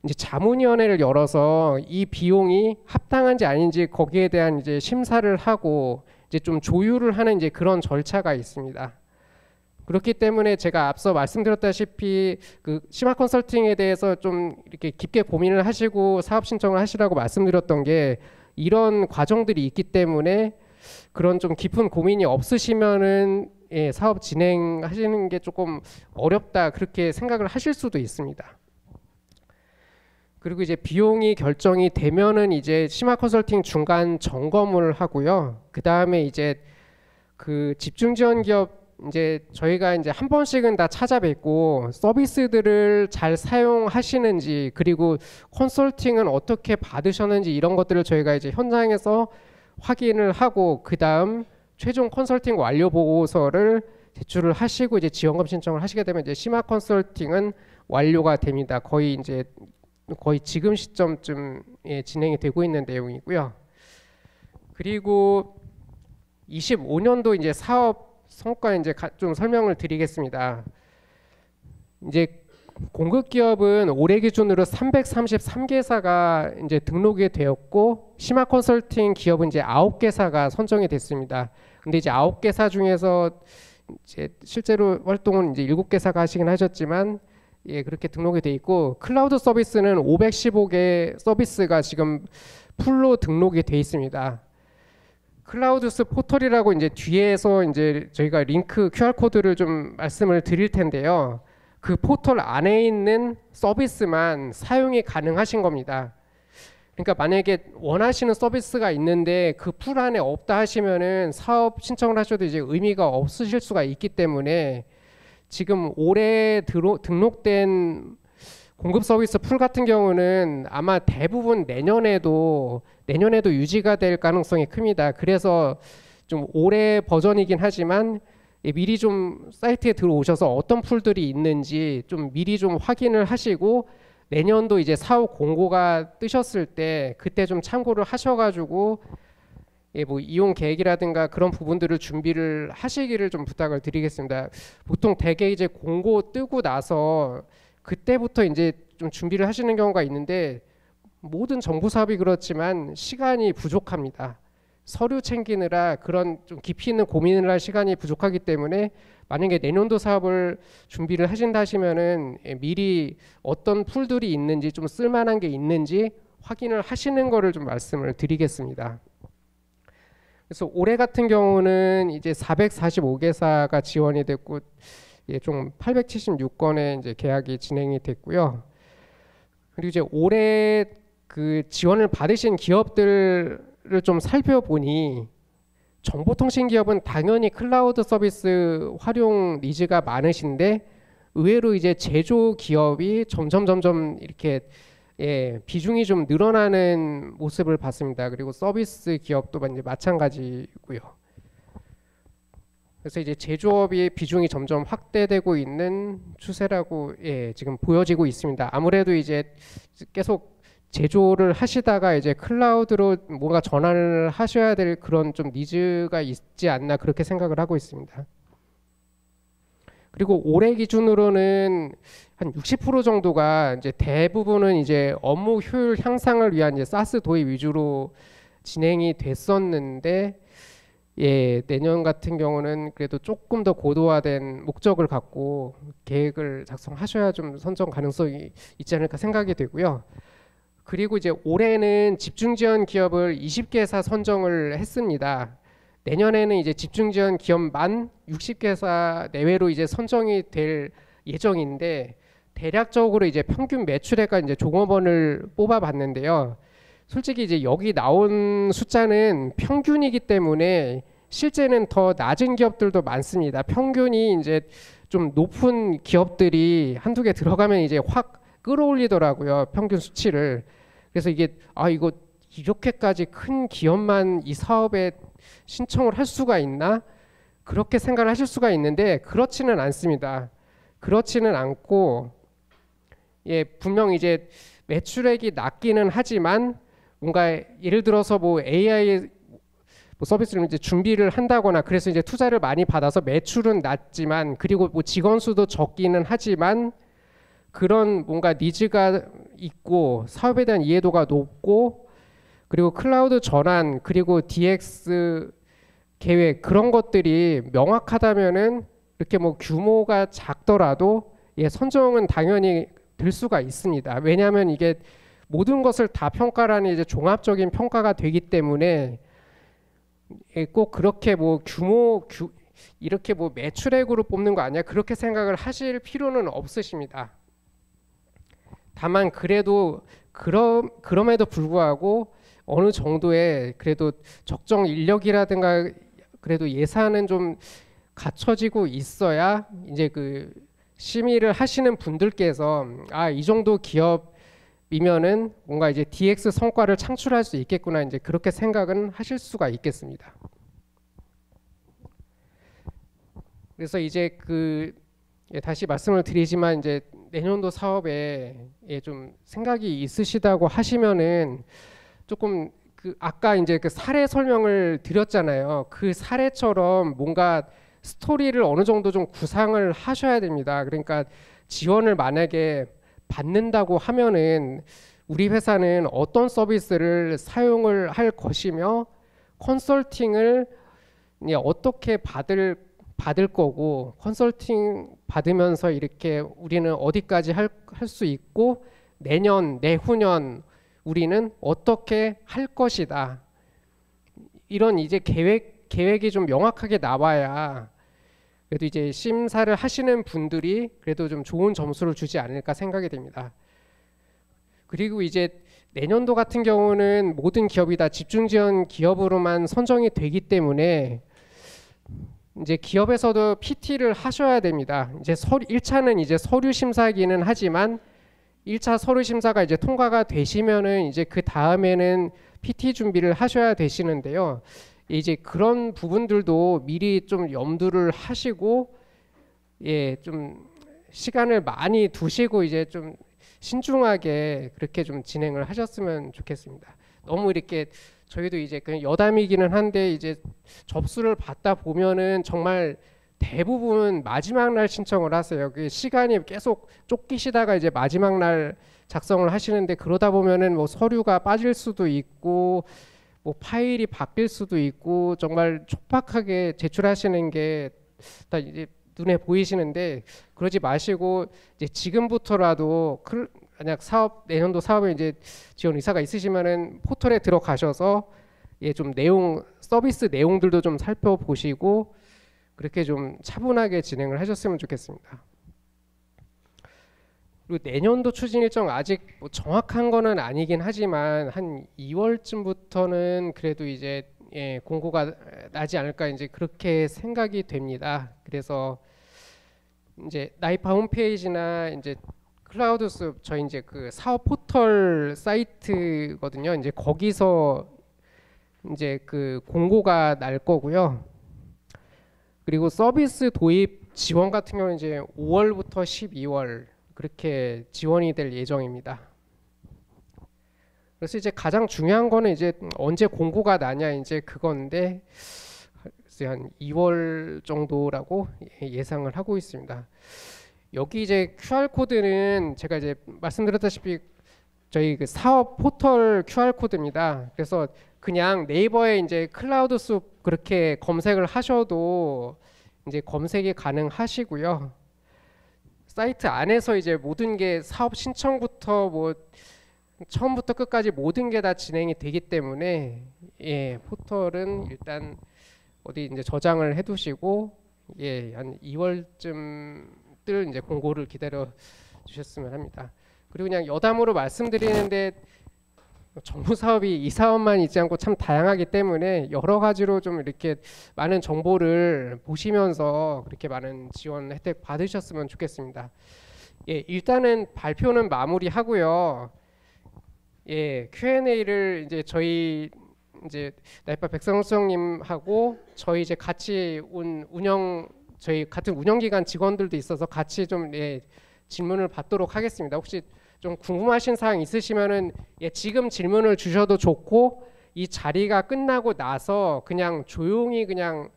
F: 이제 자문위원회를 열어서 이 비용이 합당한지 아닌지 거기에 대한 이제 심사를 하고 이제 좀 조율을 하는 이제 그런 절차가 있습니다. 그렇기 때문에 제가 앞서 말씀드렸다시피 그 심화 컨설팅에 대해서 좀 이렇게 깊게 고민을 하시고 사업 신청을 하시라고 말씀드렸던 게 이런 과정들이 있기 때문에 그런 좀 깊은 고민이 없으시면은 사업 진행하시는 게 조금 어렵다 그렇게 생각을 하실 수도 있습니다. 그리고 이제 비용이 결정이 되면은 이제 심화 컨설팅 중간 점검을 하고요. 그 다음에 이제 그 집중 지원 기업 이제 저희가 이제 한 번씩은 다 찾아뵙고 서비스들을 잘 사용하시는지 그리고 컨설팅은 어떻게 받으셨는지 이런 것들을 저희가 이제 현장에서 확인을 하고 그 다음 최종 컨설팅 완료 보고서를 제출을 하시고 이제 지원금 신청을 하시게 되면 이제 심화 컨설팅은 완료가 됩니다. 거의 지금 시점쯤 진행이 되고 있는 내용이고요. 그리고 25년도 이제 사업 성과 이제 좀 설명을 드리겠습니다. 이제 공급 기업은 올해 기준으로 333개사가 이제 등록이 되었고 심화 컨설팅 기업은 이제 9개사가 선정이 됐습니다. 근데 이제 9개사 중에서 이제 실제로 활동은 이제 7개사가 하시긴 하셨지만 그렇게 등록이 돼 있고 클라우드 서비스는 515개 서비스가 지금 풀로 등록이 돼 있습니다. 클라우드스 포털이라고 이제 뒤에서 이제 저희가 링크 QR 코드를 좀 말씀을 드릴 텐데요. 그 포털 안에 있는 서비스만 사용이 가능하신 겁니다. 그러니까 만약에 원하시는 서비스가 있는데 그 풀 안에 없다 하시면은 사업 신청을 하셔도 이제 의미가 없으실 수가 있기 때문에 지금 올해 등록된 공급 서비스 풀 같은 경우는 아마 대부분 내년에도 유지가 될 가능성이 큽니다. 그래서 좀 올해 버전이긴 하지만 미리 좀 사이트에 들어오셔서 어떤 풀들이 있는지 좀 미리 좀 확인을 하시고 내년도 이제 사업 공고가 뜨셨을 때 그때 좀 참고를 하셔가지고 뭐 이용 계획이라든가 그런 부분들을 준비를 하시기를 좀 부탁을 드리겠습니다. 보통 대개 이제 공고 뜨고 나서 그때부터 이제 좀 준비를 하시는 경우가 있는데 모든 정부 사업이 그렇지만 시간이 부족합니다. 서류 챙기느라 그런 좀 깊이 있는 고민을 할 시간이 부족하기 때문에 만약에 내년도 사업을 준비를 하신다 하시면은 미리 어떤 풀들이 있는지 좀 쓸만한 게 있는지 확인을 하시는 거를 좀 말씀을 드리겠습니다. 그래서 올해 같은 경우는 이제 445개사가 지원이 됐고 좀 876건의 이제 계약이 진행이 됐고요. 그리고 이제 올해 그 지원을 받으신 기업들을 좀 살펴보니 정보통신 기업은 당연히 클라우드 서비스 활용 니즈가 많으신데 의외로 이제 제조 기업이 점점 이렇게 비중이 좀 늘어나는 모습을 봤습니다. 그리고 서비스 기업도 이제 마찬가지고요. 그래서 이제 제조업의 비중이 점점 확대되고 있는 추세라고 지금 보여지고 있습니다. 아무래도 이제 계속 제조를 하시다가 이제 클라우드로 뭔가 전환을 하셔야 될 그런 좀 니즈가 있지 않나 그렇게 생각을 하고 있습니다. 그리고 올해 기준으로는 한 60% 정도가 이제 대부분은 이제 업무 효율 향상을 위한 이제 사스 도입 위주로 진행이 됐었는데 내년 같은 경우는 그래도 조금 더 고도화된 목적을 갖고 계획을 작성하셔야 좀 선정 가능성이 있지 않을까 생각이 되고요. 그리고 이제 올해는 집중지원 기업을 20개사 선정을 했습니다. 내년에는 이제 집중지원 기업만 60개사 내외로 이제 선정이 될 예정인데 대략적으로 이제 평균 매출액과 이제 종업원을 뽑아봤는데요. 솔직히 이제 여기 나온 숫자는 평균이기 때문에 실제는 더 낮은 기업들도 많습니다. 평균이 이제 좀 높은 기업들이 한두 개 들어가면 이제 확 끌어올리더라고요. 평균 수치를. 그래서 이게 이거 이렇게까지 큰 기업만 이 사업에 신청을 할 수가 있나? 그렇게 생각을 하실 수가 있는데 그렇지는 않습니다. 그렇지는 않고 분명 이제 매출액이 낮기는 하지만 뭔가 예를 들어서 뭐 AI 서비스를 이제 준비를 한다거나 그래서 이제 투자를 많이 받아서 매출은 낮지만 그리고 뭐 직원 수도 적기는 하지만 그런 뭔가 니즈가 있고 사업에 대한 이해도가 높고 그리고 클라우드 전환 그리고 DX 계획 그런 것들이 명확하다면은 이렇게 뭐 규모가 작더라도 선정은 당연히 될 수가 있습니다. 왜냐하면 이게 모든 것을 다 평가라는 이제 종합적인 평가가 되기 때문에 꼭 그렇게 뭐 이렇게 뭐 매출액으로 뽑는 거 아니야? 그렇게 생각을 하실 필요는 없으십니다. 다만 그래도 그럼에도 불구하고 어느 정도의 그래도 적정 인력이라든가 그래도 예산은 좀 갖춰지고 있어야 이제 그 심의를 하시는 분들께서 이 정도 기업이면은 뭔가 이제 DX 성과를 창출할 수 있겠구나 이제 그렇게 생각은 하실 수가 있겠습니다. 그래서 이제 다시 말씀을 드리지만 이제 내년도 사업에 좀 생각이 있으시다고 하시면은 조금 아까 이제 그 사례 설명을 드렸잖아요. 그 사례처럼 뭔가 스토리를 어느 정도 좀 구상을 하셔야 됩니다. 그러니까 지원을 만약에 받는다고 하면은 우리 회사는 어떤 서비스를 사용을 할 것이며 컨설팅을 어떻게 받을 거고 컨설팅 받으면서 이렇게 우리는 어디까지 할 수 있고 내년 내후년 우리는 어떻게 할 것이다. 이런 이제 계획이 좀 명확하게 나와야 그래도 이제 심사를 하시는 분들이 그래도 좀 좋은 점수를 주지 않을까 생각이 됩니다. 그리고 이제 내년도 같은 경우는 모든 기업이 다 집중지원 기업으로만 선정이 되기 때문에 이제 기업에서도 PT를 하셔야 됩니다. 이제 1차는 이제 서류 심사기는 하지만 1차 서류 심사가 이제 통과가 되시면은 이제 그 다음에는 PT 준비를 하셔야 되시는데요. 이제 그런 부분들도 미리 좀 염두를 하시고 좀 시간을 많이 두시고 이제 좀 신중하게 그렇게 좀 진행을 하셨으면 좋겠습니다. 너무 이렇게 저희도 이제 그냥 여담이기는 한데 이제 접수를 받다 보면은 정말 대부분 마지막 날 신청을 하세요. 그 시간이 계속 쫓기시다가 이제 마지막 날 작성을 하시는데 그러다 보면은 뭐 서류가 빠질 수도 있고 뭐 파일이 바뀔 수도 있고 정말 촉박하게 제출하시는 게 다 이제 눈에 보이시는데 그러지 마시고 이제 지금부터라도 만약 내년도 사업에 이제 지원 의사가 있으시면은 포털에 들어가셔서 좀 서비스 내용들도 좀 살펴보시고 그렇게 좀 차분하게 진행을 하셨으면 좋겠습니다. 그리고 내년도 추진 일정 아직 뭐 정확한 거는 아니긴 하지만 한 2월쯤부터는 그래도 이제 공고가 나지 않을까 이제 그렇게 생각이 됩니다. 그래서 이제 나이파 홈페이지나 이제 클라우드숲 저희 이제 그 사업 포털 사이트거든요. 이제 거기서 이제 그 공고가 날 거고요. 그리고 서비스 도입 지원 같은 경우는 이제 5월부터 12월 그렇게 지원이 될 예정입니다. 그래서 이제 가장 중요한 거는 이제 언제 공고가 나냐 이제 그건데 한 2월 정도라고 예상을 하고 있습니다. 여기 이제 QR 코드는 제가 이제 말씀드렸다시피 저희 그 사업 포털 QR 코드입니다. 그래서 그냥 네이버에 이제 클라우드숲 그렇게 검색을 하셔도 이제 검색이 가능하시고요. 사이트 안에서 이제 모든 게 사업 신청부터 뭐 처음부터 끝까지 모든 게 다 진행이 되기 때문에 포털은 일단 어디 이제 저장을 해두시고 한 2월쯤 뜰 이제 공고를 기다려 주셨으면 합니다. 그리고 그냥 여담으로 말씀드리는데 정부 사업이 이 사업만 있지 않고 참 다양하기 때문에 여러 가지로 좀 이렇게 많은 정보를 보시면서 그렇게 많은 지원 혜택 받으셨으면 좋겠습니다. 일단은 발표는 마무리하고요. Q&A를 이제 저희 이제 나이파 백성수님하고 저희 이제 같이 저희 같은 운영기관 직원들도 있어서 같이 좀 질문을 받도록 하겠습니다. 혹시 좀 궁금하신 사항 있으시면은 지금 질문을 주셔도 좋고 이 자리가 끝나고 나서 그냥 조용히 그냥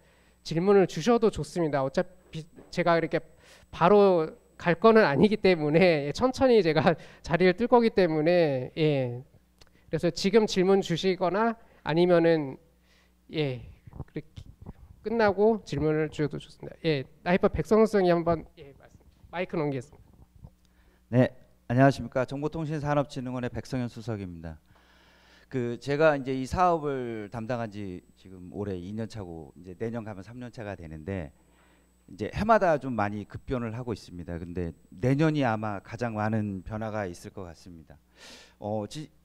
F: 질문을 주셔도 좋습니다. 어차피 제가 이렇게 바로 갈 거는 아니기 때문에 천천히 제가 자리를 뜰 거기 때문에 그래서 지금 질문 주시거나 아니면은 그렇게 끝나고 질문을 주셔도 좋습니다. 나이파 백성수님 한번 마이크 넘기겠습니다.
G: 네, 안녕하십니까. 정보통신산업진흥원의 백성현 수석입니다. 제가 이제 이 사업을 담당한 지 지금 올해 2년 차고 이제 내년 가면 3년 차가 되는데 이제 해마다 좀 많이 급변을 하고 있습니다. 근데 내년이 아마 가장 많은 변화가 있을 것 같습니다.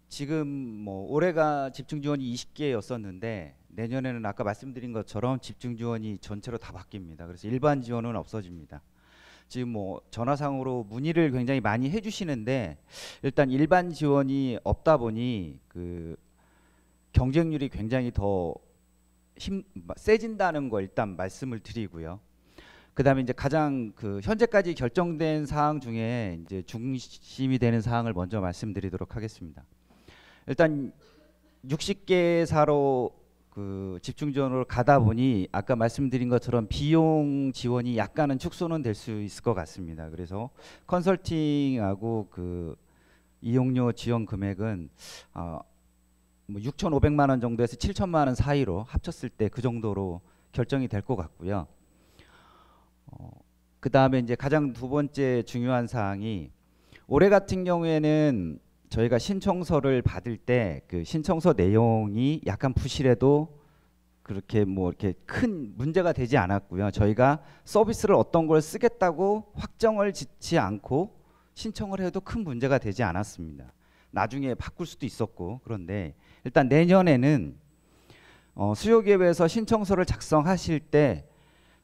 G: 지금 뭐 올해가 집중 지원이 20개였었는데 내년에는 아까 말씀드린 것처럼 집중 지원이 전체로 다 바뀝니다. 그래서 일반 지원은 없어집니다. 지금 뭐 전화상으로 문의를 굉장히 많이 해주시는데 일단 일반 지원이 없다 보니 그 경쟁률이 굉장히 더 세진다는 거 일단 말씀을 드리고요. 그다음에 이제 가장 그 현재까지 결정된 사항 중에 이제 중심이 되는 사항을 먼저 말씀드리도록 하겠습니다. 일단 60개사로 그 집중 지원으로 가다 보니 아까 말씀드린 것처럼 비용 지원이 약간은 축소는 될 수 있을 것 같습니다. 그래서 컨설팅하고 그 이용료 지원 금액은 뭐 6,500만 원 정도에서 7천만 원 사이로 합쳤을 때 그 정도로 결정이 될 것 같고요. 그 다음에 이제 가장 두 번째 중요한 사항이 올해 같은 경우에는 저희가 신청서를 받을 때 그 신청서 내용이 약간 부실해도 그렇게 뭐 이렇게 큰 문제가 되지 않았고요. 저희가 서비스를 어떤 걸 쓰겠다고 확정을 짓지 않고 신청을 해도 큰 문제가 되지 않았습니다. 나중에 바꿀 수도 있었고. 그런데 일단 내년에는 수요기업에서 신청서를 작성하실 때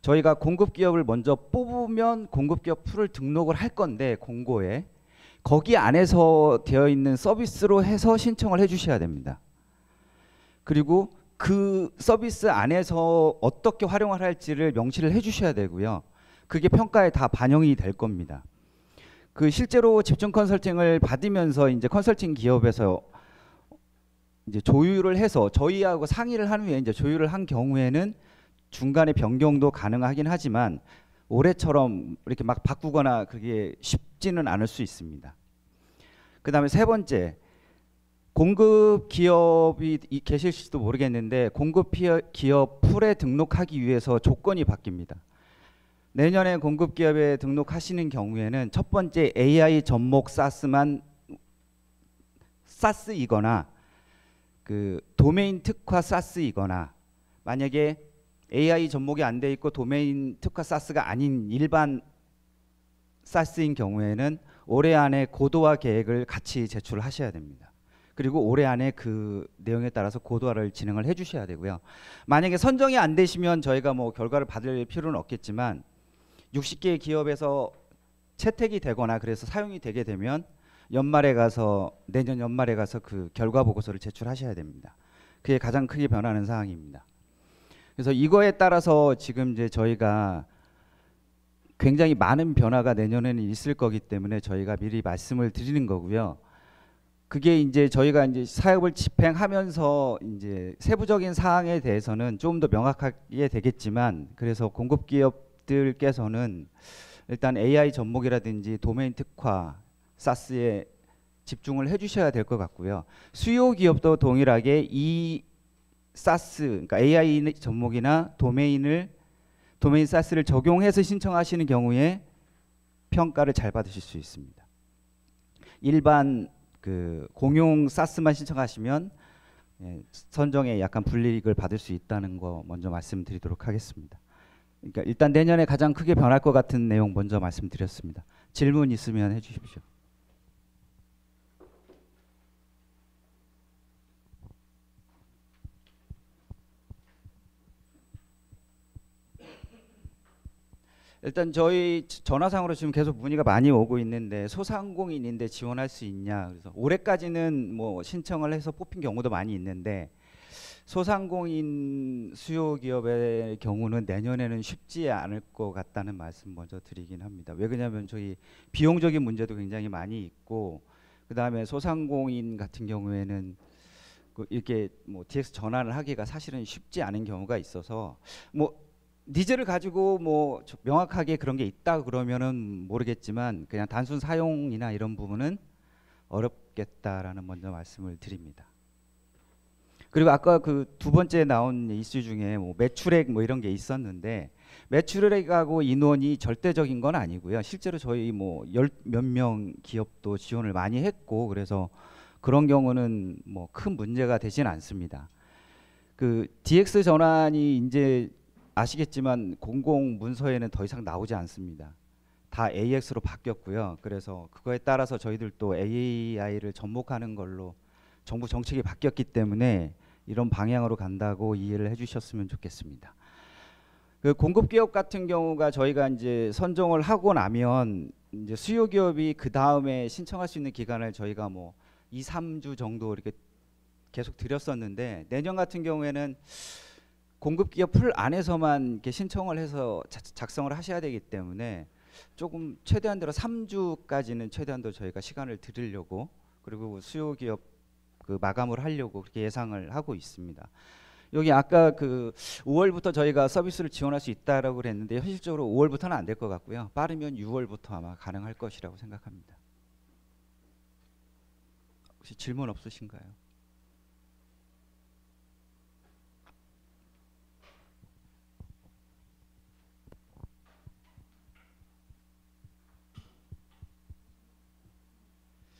G: 저희가 공급기업을 먼저 뽑으면 공급기업 풀을 등록을 할 건데 공고에 거기 안에서 되어 있는 서비스로 해서 신청을 해주셔야 됩니다. 그리고 그 서비스 안에서 어떻게 활용을 할지를 명시를 해주셔야 되고요. 그게 평가에 다 반영이 될 겁니다. 그 실제로 집중 컨설팅을 받으면서 이제 컨설팅 기업에서 이제 조율을 해서 저희하고 상의를 한 후에 이제 조율을 한 경우에는 중간에 변경도 가능하긴 하지만 올해처럼 이렇게 막 바꾸거나 그게 쉽지는 않을 수 있습니다. 그 다음에 세 번째, 공급 기업이 계실지도 모르겠는데 공급 기업 풀에 등록하기 위해서 조건이 바뀝니다. 내년에 공급 기업에 등록하시는 경우에는 첫 번째 AI 접목 사스이거나 그 도메인 특화 사스이거나, 만약에 AI 접목이 안 돼 있고 도메인 특화 사스가 아닌 일반 사스인 경우에는 올해 안에 고도화 계획을 같이 제출하셔야 됩니다. 그리고 올해 안에 그 내용에 따라서 고도화를 진행을 해주셔야 되고요. 만약에 선정이 안 되시면 저희가 뭐 결과를 받을 필요는 없겠지만 60개의 기업에서 채택이 되거나 그래서 사용이 되게 되면 연말에 가서, 내년 연말에 가서 그 결과 보고서를 제출하셔야 됩니다. 그게 가장 크게 변하는 사항입니다. 그래서 이거에 따라서 지금 이제 저희가 굉장히 많은 변화가 내년에는 있을 거기 때문에 저희가 미리 말씀을 드리는 거고요. 그게 이제 저희가 이제 사업을 집행하면서 이제 세부적인 사항에 대해서는 좀 더 명확하게 되겠지만, 그래서 공급 기업들께서는 일단 AI 접목이라든지 도메인 특화 사스에 집중을 해주셔야 될 것 같고요. 수요 기업도 동일하게 이 사스, 그러니까 AI 접목이나 도메인 사스를 적용해서 신청하시는 경우에 평가를 잘 받으실 수 있습니다. 일반 그 공용 사스만 신청하시면 선정에 약간 불이익을 받을 수 있다는 거 먼저 말씀드리도록 하겠습니다. 그러니까 일단 내년에 가장 크게 변할 것 같은 내용 먼저 말씀드렸습니다. 질문 있으면 해주십시오. 일단 저희 전화상으로 지금 계속 문의가 많이 오고 있는데 소상공인인데 지원할 수 있냐, 그래서 올해까지는 뭐 신청을 해서 뽑힌 경우도 많이 있는데 소상공인 수요 기업의 경우는 내년에는 쉽지 않을 것 같다는 말씀 먼저 드리긴 합니다. 왜 그러냐면 저희 비용적인 문제도 굉장히 많이 있고, 그 다음에 소상공인 같은 경우에는 이렇게 뭐 DX 전환을 하기가 사실은 쉽지 않은 경우가 있어서, 뭐 니즈를 가지고 뭐 명확하게 그런 게 있다 그러면은 모르겠지만 그냥 단순 사용이나 이런 부분은 어렵겠다라는 먼저 말씀을 드립니다. 그리고 아까 그 두 번째 나온 이슈 중에 뭐 매출액 뭐 이런 게 있었는데, 매출액하고 인원이 절대적인 건 아니고요. 실제로 저희 뭐 몇 명 기업도 지원을 많이 했고, 그래서 그런 경우는 뭐 큰 문제가 되진 않습니다. 그 DX 전환이 이제 아시겠지만 공공 문서에는 더 이상 나오지 않습니다. 다 AX로 바뀌었고요. 그래서 그거에 따라서 저희들도 AI를 접목하는 걸로 정부 정책이 바뀌었기 때문에 이런 방향으로 간다고 이해를 해주셨으면 좋겠습니다. 그 공급 기업 같은 경우가 저희가 이제 선정을 하고 나면 이제 수요 기업이 그 다음에 신청할 수 있는 기간을 저희가 뭐 2, 3주 정도 이렇게 계속 드렸었는데, 내년 같은 경우에는 공급 기업 풀 안에서만 이렇게 신청을 해서 작성을 하셔야 되기 때문에 조금 최대한대로 3주까지는 최대한도 저희가 시간을 드리려고, 그리고 수요 기업 그 마감을 하려고 그렇게 예상을 하고 있습니다. 여기 아까 그 5월부터 저희가 서비스를 지원할 수 있다라고 그랬는데 현실적으로 5월부터는 안 될 것 같고요. 빠르면 6월부터 아마 가능할 것이라고 생각합니다. 혹시 질문 없으신가요?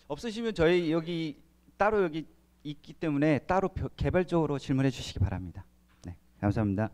G: 없으시면 저희 여기 따로 여기 있기 때문에 따로 개별적으로 질문해 주시기 바랍니다. 네, 감사합니다.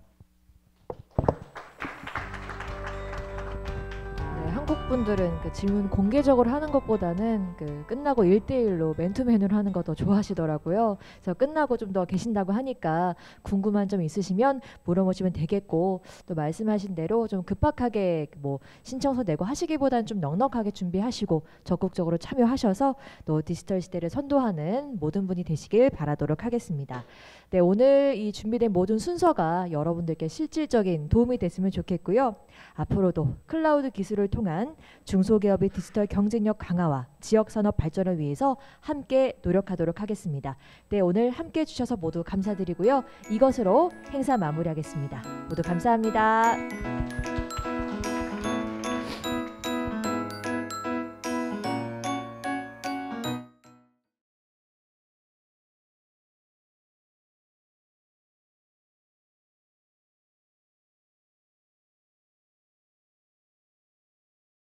A: 한국 분들은 그 질문 공개적으로 하는 것보다는 그 끝나고 1대1로 맨투맨으로 하는 거 더 좋아하시더라고요. 그래서 끝나고 좀 더 계신다고 하니까 궁금한 점 있으시면 물어보시면 되겠고, 또 말씀하신 대로 좀 급박하게 뭐 신청서 내고 하시기보다는 좀 넉넉하게 준비하시고 적극적으로 참여하셔서 또 디지털 시대를 선도하는 모든 분이 되시길 바라도록 하겠습니다. 네, 오늘 이 준비된 모든 순서가 여러분들께 실질적인 도움이 됐으면 좋겠고요. 앞으로도 클라우드 기술을 통한 중소기업의 디지털 경쟁력 강화와 지역산업 발전을 위해서 함께 노력하도록 하겠습니다. 네, 오늘 함께 해주셔서 모두 감사드리고요. 이것으로 행사 마무리하겠습니다. 모두 감사합니다.